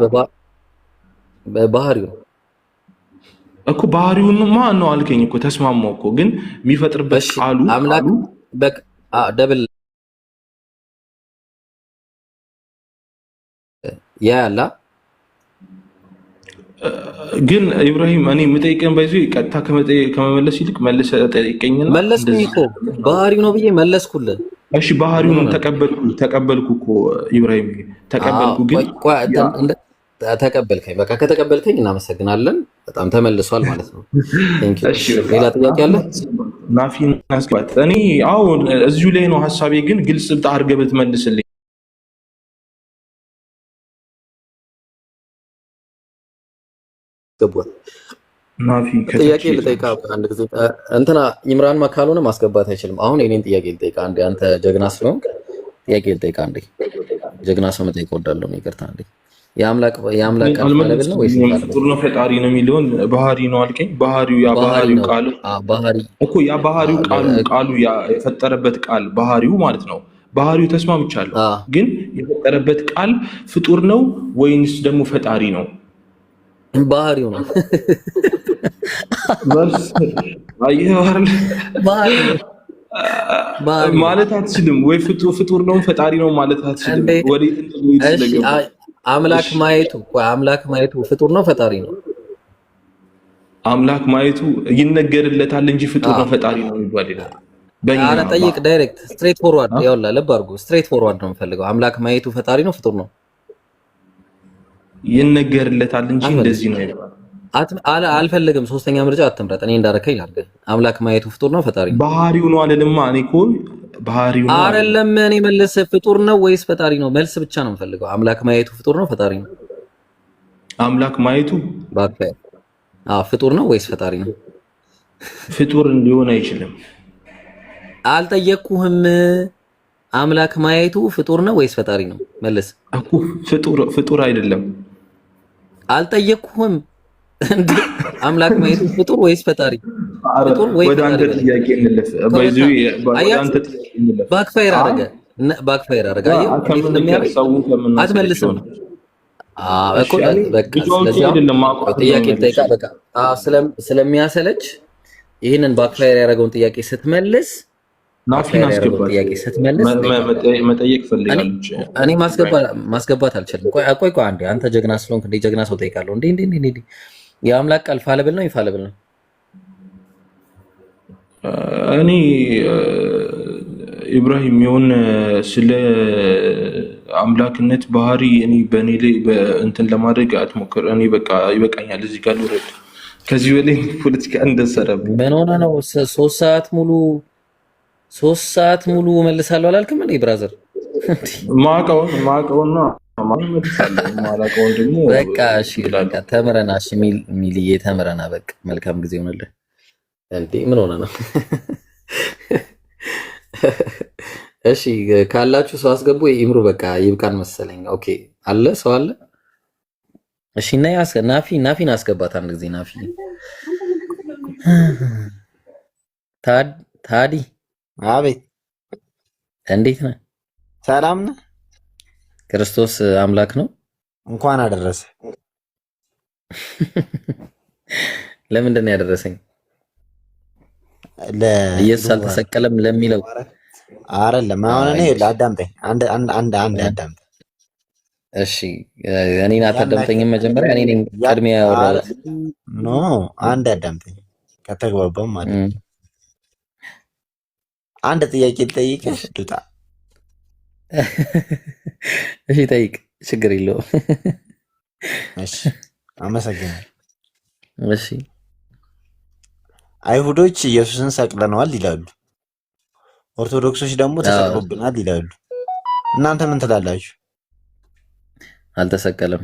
በባህሪው እኮ። ባህሪውን ማን ነው አልከኝ እኮ። ተስማማው እኮ። ግን የሚፈጥርበት ቃሉ አምላክ ደብል ያላ ግን ኢብራሂም እኔ የምጠይቀን ባይዞ ቀጥታ ከመመለስ ይልቅ መልሰ ጠይቀኝና መለስኩኝ እኮ። ባህሪው ነው ብዬ መለስኩልህ። እሺ ባህሪው ነው ተቀበልኩ እኮ ኢብራሂም ተቀበልኩ። ግን ተቀበልከኝ። በቃ ከተቀበልከኝ እናመሰግናለን። በጣም ተመልሷል ማለት ነው። ሌላ ጥያቄ አለ? ናፊን አስባት። እኔ አሁን እዚሁ ላይ ነው ሀሳቤ። ግን ግልጽ አድርገህ ብትመልስልኝ። ጥያቄ ልጠይቃ አንድ ጊዜ እንትና ኢምራን ካልሆነ ማስገባት አይችልም። አሁን የኔን ጥያቄ ልጠይቃ አንዴ። አንተ ጀግና ስለሆንክ ጥያቄ ልጠይቃ አንዴ። ጀግና ሰው መጠየቅ እወዳለሁ። ይቅርታ አንዴ። የአምላክ ቃል ማለት ነው ወይስ ፍጡር ነው ፈጣሪ ነው የሚለውን ባህሪ ነው አልከኝ። ባህሪው ቃሉ እኮ ያ ባህሪው ቃሉ የፈጠረበት ቃል ባህሪው ማለት ነው። ባህሪው ተስማምቻለሁ። ግን የፈጠረበት ቃል ፍጡር ነው ወይንስ ደግሞ ፈጣሪ ነው? ባህሪው ነው። ማለት አትችልም ወይ? ፍጡር ነው ፈጣሪ ነው ማለት አትችልም። ወዴት እንደሚሄድ ስለገባ አምላክ ማየቱ ፍጡር ነው ፈጣሪ ነው? አምላክ ማየቱ ይነገርለታል እንጂ ፍጡር ነው ፈጣሪ ነው የሚባል ይላል። አረ ጠይቅ፣ ዳይሬክት ስትሬት ፎርዋርድ። ያውላ ልብ አድርጎ ስትሬት ፎርዋርድ ነው የምፈልገው። አምላክ ማየቱ ፈጣሪ ነው ፍጡር ነው? ይነገርለታል እንጂ እንደዚህ ነው ይባላል። አልፈልግም። ሶስተኛ ምርጫ አትምረጥ። እኔ እንዳረከኝ ላድርግ። አምላክ ማየቱ ፍጡር ነው ፈጣሪ ነው? ባህሪው ነው አለልማ። እኔ እኮ ባህሪው ነው አይደለም። እኔ መልስ ፍጡር ነው ወይስ ፈጣሪ ነው? መልስ ብቻ ነው የምፈልገው። አምላክ ማየቱ ፍጡር ነው ፈጣሪ ነው? አምላክ ማየቱ ፍጡር ነው ወይስ ፈጣሪ ነው? ፍጡር እንዲሆን አይችልም። አልጠየቅኩህም። አምላክ ማየቱ ፍጡር ነው ወይስ ፈጣሪ ነው? መልስ እኮ ፍጡር አይደለም። አልጠየቅኩህም። እንዴ አምላክ ማየቱ ፍጡር ወይስ ፈጣሪ? ፍጡር ወይ ወደ አንተ ጥያቄ እንለፍ። ወደ አንተ ጥያቄ እንለፍ። ባክፋየር አረጋ። አትመልስም እኮ በቃ። ጥያቄ ጠይቃ በቃ ስለሚያሰለች ይህንን ባክፋየር ያደረገውን ጥያቄ ስትመልስ ናፊን አስገባት። መጠየቅ ፈልጋለች። እኔ ማስገባት አልችልም። ቆይ አንዴ። አንተ ጀግና ስለሆንክ እንደ ጀግና ሰው ጠይቃለሁ። እንዴ የአምላክ ቃል ፋለብል ነው ኢንፋለብል ነው? እኔ ኢብራሂም የሆነ ስለ አምላክነት ባህሪ እኔ በእኔ ላይ እንትን ለማድረግ አትሞክር። እኔ በቃ ይበቃኛል። እዚህ ጋር ልውረድ። ከዚህ በላይ ፖለቲካ እንደሰረብኝ ምን ሆነ ነው? 3 ሰዓት ሙሉ መልሳለሁ አላልክም እንዴ ብራዘር? ማቀውና ደግሞ በቃ እሺ፣ በቃ ተምረና። እሺ ሚልዬ ተምረና። በቃ መልካም ጊዜ ሆነልህ። እንዴ ምን ሆነ ነው? እሺ ካላችሁ ሰው አስገቡ። ይምሩ በቃ ይብቃን መሰለኝ። ኦኬ አለ ሰው አለ። እሺ ናፊን አስገባት አንድ ጊዜ። ናፊ ታዲ አቤት፣ እንዴት ነህ? ሰላም ነህ? ክርስቶስ አምላክ ነው? እንኳን አደረሰ። ለምንድን ነው ያደረሰኝ? ኢየሱስ አልተሰቀለም ለሚለው አይደለም። አሁን እኔ አዳምጠኝ፣ አንድ አዳምጠኝ። እሺ እኔን አታዳምጠኝም? መጀመሪያ እኔ ነኝ ቀድሜ ያወራሁት። ኖ አንድ አዳምጠኝ፣ ከተግባባም ማለት ነው። አንድ ጥያቄ ልጠይቅህ ዱጣ። እሺ ጠይቅ፣ ችግር የለውም። እሺ አመሰግናለሁ። እሺ አይሁዶች ኢየሱስን ሰቅለነዋል ይላሉ፣ ኦርቶዶክሶች ደግሞ ተሰቅሎብናል ይላሉ። እናንተ ምን ትላላችሁ? አልተሰቀለም።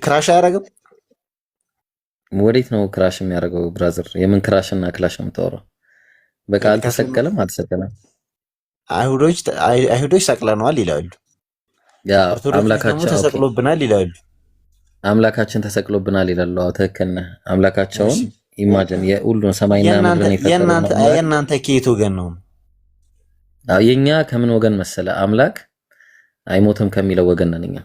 ክራሽ አያደርግም? ወዴት ነው ክራሽ የሚያደርገው ብራዘር? የምን ክራሽ እና ክላሽ ነው የምታወራው? በቃ አልተሰቀለም። አይሁዶች ሰቅለነዋል ይላሉ፣ አምላካችን ተሰቅሎብናል ይላሉ። አምላካችን ተሰቅሎብናል ይላሉ። አዎ ትክክል ነህ። አምላካቸውን ኢማጂን የሁሉን ሰማይና ምድርን የፈጠረው የእናንተ ከየት ወገን ነው? የኛ ከምን ወገን መሰለ? አምላክ አይሞትም ከሚለው ወገን ነን እኛ።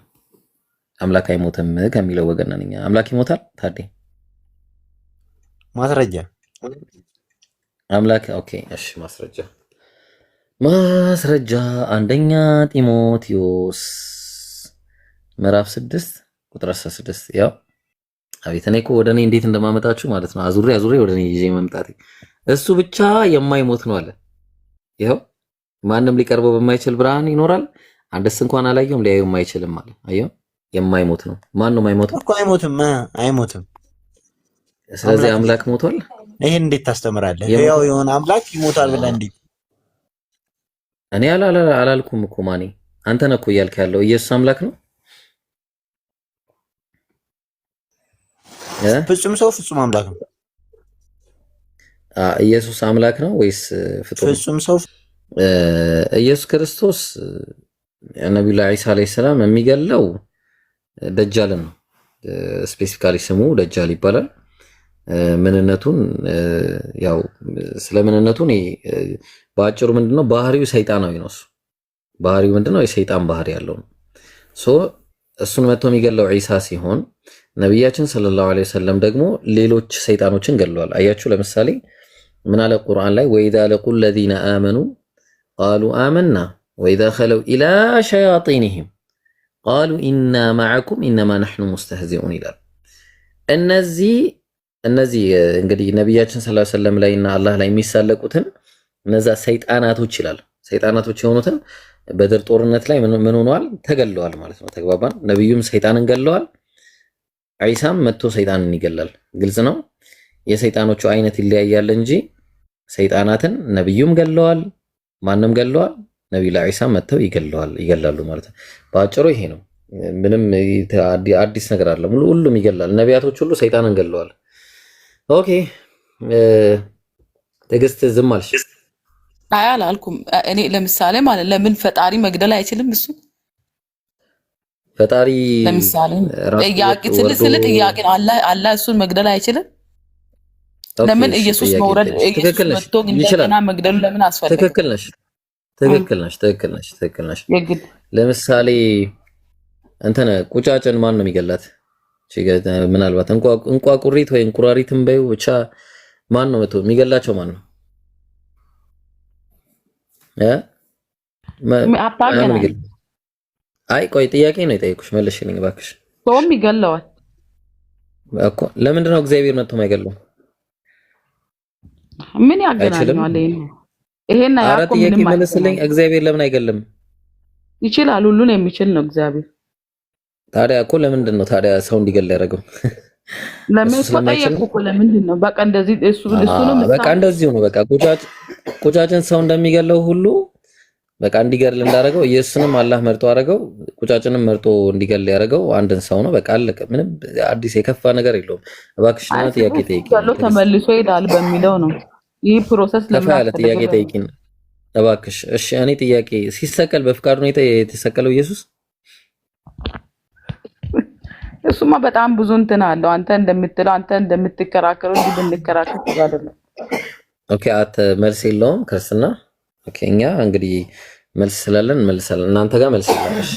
አምላክ አይሞትም ከሚለው ወገን ነን እኛ። አምላክ ይሞታል ታዲያ? ማስረጃ አምላክ ኦኬ፣ እሺ ማስረጃ አንደኛ ጢሞቴዎስ ምዕራፍ 6 ቁጥር 16። ያው አቤት እኔ እኮ ወደ እኔ እንዴት እንደማመጣችሁ ማለት ነው። አዙሬ ወደ እኔ ይዤ መምጣቴ። እሱ ብቻ የማይሞት ነው አለ። ይኸው ማንም ሊቀርበው በማይችል ብርሃን ይኖራል፣ አንድስ እንኳን አላየውም፣ ሊያየውም አይችልም አለ። አየው የማይሞት ነው። ማን ነው የማይሞት እኮ? አይሞትም። ስለዚህ አምላክ ሞቷል። ይሄን እንዴት ታስተምራለህ? ያው የሆነ አምላክ ይሞታል ብለህ እንዴት? እኔ አላልኩም እኮ ማኔ፣ አንተ ነህ እኮ እያልክ ያለው። ኢየሱስ አምላክ ነው? ፍጹም ሰው ፍጹም አምላክ ነው። ኢየሱስ አምላክ ነው ወይስ ፍጡር? ፍጹም ሰው ኢየሱስ ክርስቶስ ነብዩላህ ኢሳ አለይሂ ሰላም የሚገለው ደጃልን ነው። ስፔሲፊካሊ ስሙ ደጃል ይባላል። ምንነቱን ያው ስለ ምንነቱ በአጭሩ ምንድነው ባህሪው ሰይጣናዊ ነው። እሱ ባህሪው ምንድነው? የሰይጣን ባህሪ ያለው ነው። እሱን መጥቶ የሚገለው ዒሳ ሲሆን ነብያችን ሰለላሁ ዐለይሂ ወሰለም ደግሞ ሌሎች ሰይጣኖችን ገለዋል። አያችሁ ለምሳሌ ምን አለ ቁርአን ላይ ወኢዛ ለቁል ለዚነ አመኑ ቃሉ አመና ወኢዛ ኸለው ኢላ ሸያጢንህም ቃሉ ኢና መዐኩም ኢነማ ነሕኑ ሙስተህዚኡን ይላል። እነዚህ እንግዲህ ነብያችን ሰለላሁ ዐለይሂ ወሰለም ላይና አላህ ላይ የሚሳለቁትን እነዛ ሰይጣናቶች ይላል። ሰይጣናቶች የሆኑትን በድር ጦርነት ላይ ምን ሆነዋል? ተገለዋል ማለት ነው። ተግባባን። ነብዩም ሰይጣንን ገለዋል። ዒሳም መጥቶ ሰይጣንን ይገላል። ግልጽ ነው። የሰይጣኖቹ አይነት ይለያያል እንጂ ሰይጣናትን ነብዩም ገለዋል፣ ማንም ገለዋል። ነብዩ ዒሳም መጥተው ይገላሉ ማለት ነው። በአጭሩ ይሄ ነው። ምንም አዲስ ነገር አለ? ሁሉም ይገላል። ነቢያቶች ሁሉ ሰይጣንን ገለዋል። ኦኬ ትዕግስት ዝም አልሽ? አይ አላልኩም። እኔ ለምሳሌ ማለት ለምን ፈጣሪ መግደል አይችልም? እሱ ፈጣሪ ለምሳሌ ጥያቄ ጥያቄ አላህ እሱን መግደል አይችልም? ለምን ኢየሱስ መውረድ መጥቶ እንደገና መግደሉ ለምን አስፈለገ? ትክክል ነሽ። ለምሳሌ እንተነ ቁጫጭን ማን ነው የሚገላት? ምናልባት እንቋቁሪት ወይ እንቁራሪትን በይው ብቻ ማን ነው መጥቶ የሚገላቸው? ማን ነው? አይ ቆይ ጥያቄ ነው የጠየኩሽ፣ መልሽልኝ እባክሽ። ሰውም ይገለዋል እኮ ለምንድን ነው እግዚአብሔር መጥቶ የማይገለው? ምን ያገናኛል? ይሄን ያቆም ምንም መልስልኝ። እግዚአብሔር ለምን አይገልም? ይችላል፣ ሁሉን የሚችል ነው እግዚአብሔር። ታዲያ እኮ ለምንድን ነው ታዲያ ሰው እንዲገል ያደረገው? ለምን ተጠየቁ እኮ ለምንድን ነው? በቃ እንደዚህ ነው በቃ እንደዚህ ነው። በቃ ቁጫጭን ሰው እንደሚገለው ሁሉ በቃ እንዲገል እንዳደረገው ኢየሱስንም አላህ መርጦ አደረገው። ቁጫጭንም መርጦ እንዲገል ያደረገው አንድን ሰው ነው። በቃ አለቀ። ምንም አዲስ የከፋ ነገር የለውም። እባክሽ ነው ጥያቄ ጠይቂ። ተመልሶ ይሄዳል በሚለው ነው ይህ ፕሮሰስ ለምን አለ? ጥያቄ ጠይቂ እባክሽ። እሺ እኔ ጥያቄ ሲሰቀል በፍቃዱ ነው የተሰቀለው ኢየሱስ? እሱማ በጣም ብዙ እንትን አለው። አንተ እንደምትከራከረው እንዲህ ብንከራከር አይደለም። ኦኬ አት መልስ የለውም ክርስትና። ኦኬ እኛ እንግዲህ መልስ ስላለን መልሳለን፣ እናንተ ጋር መልስ የለም። እሺ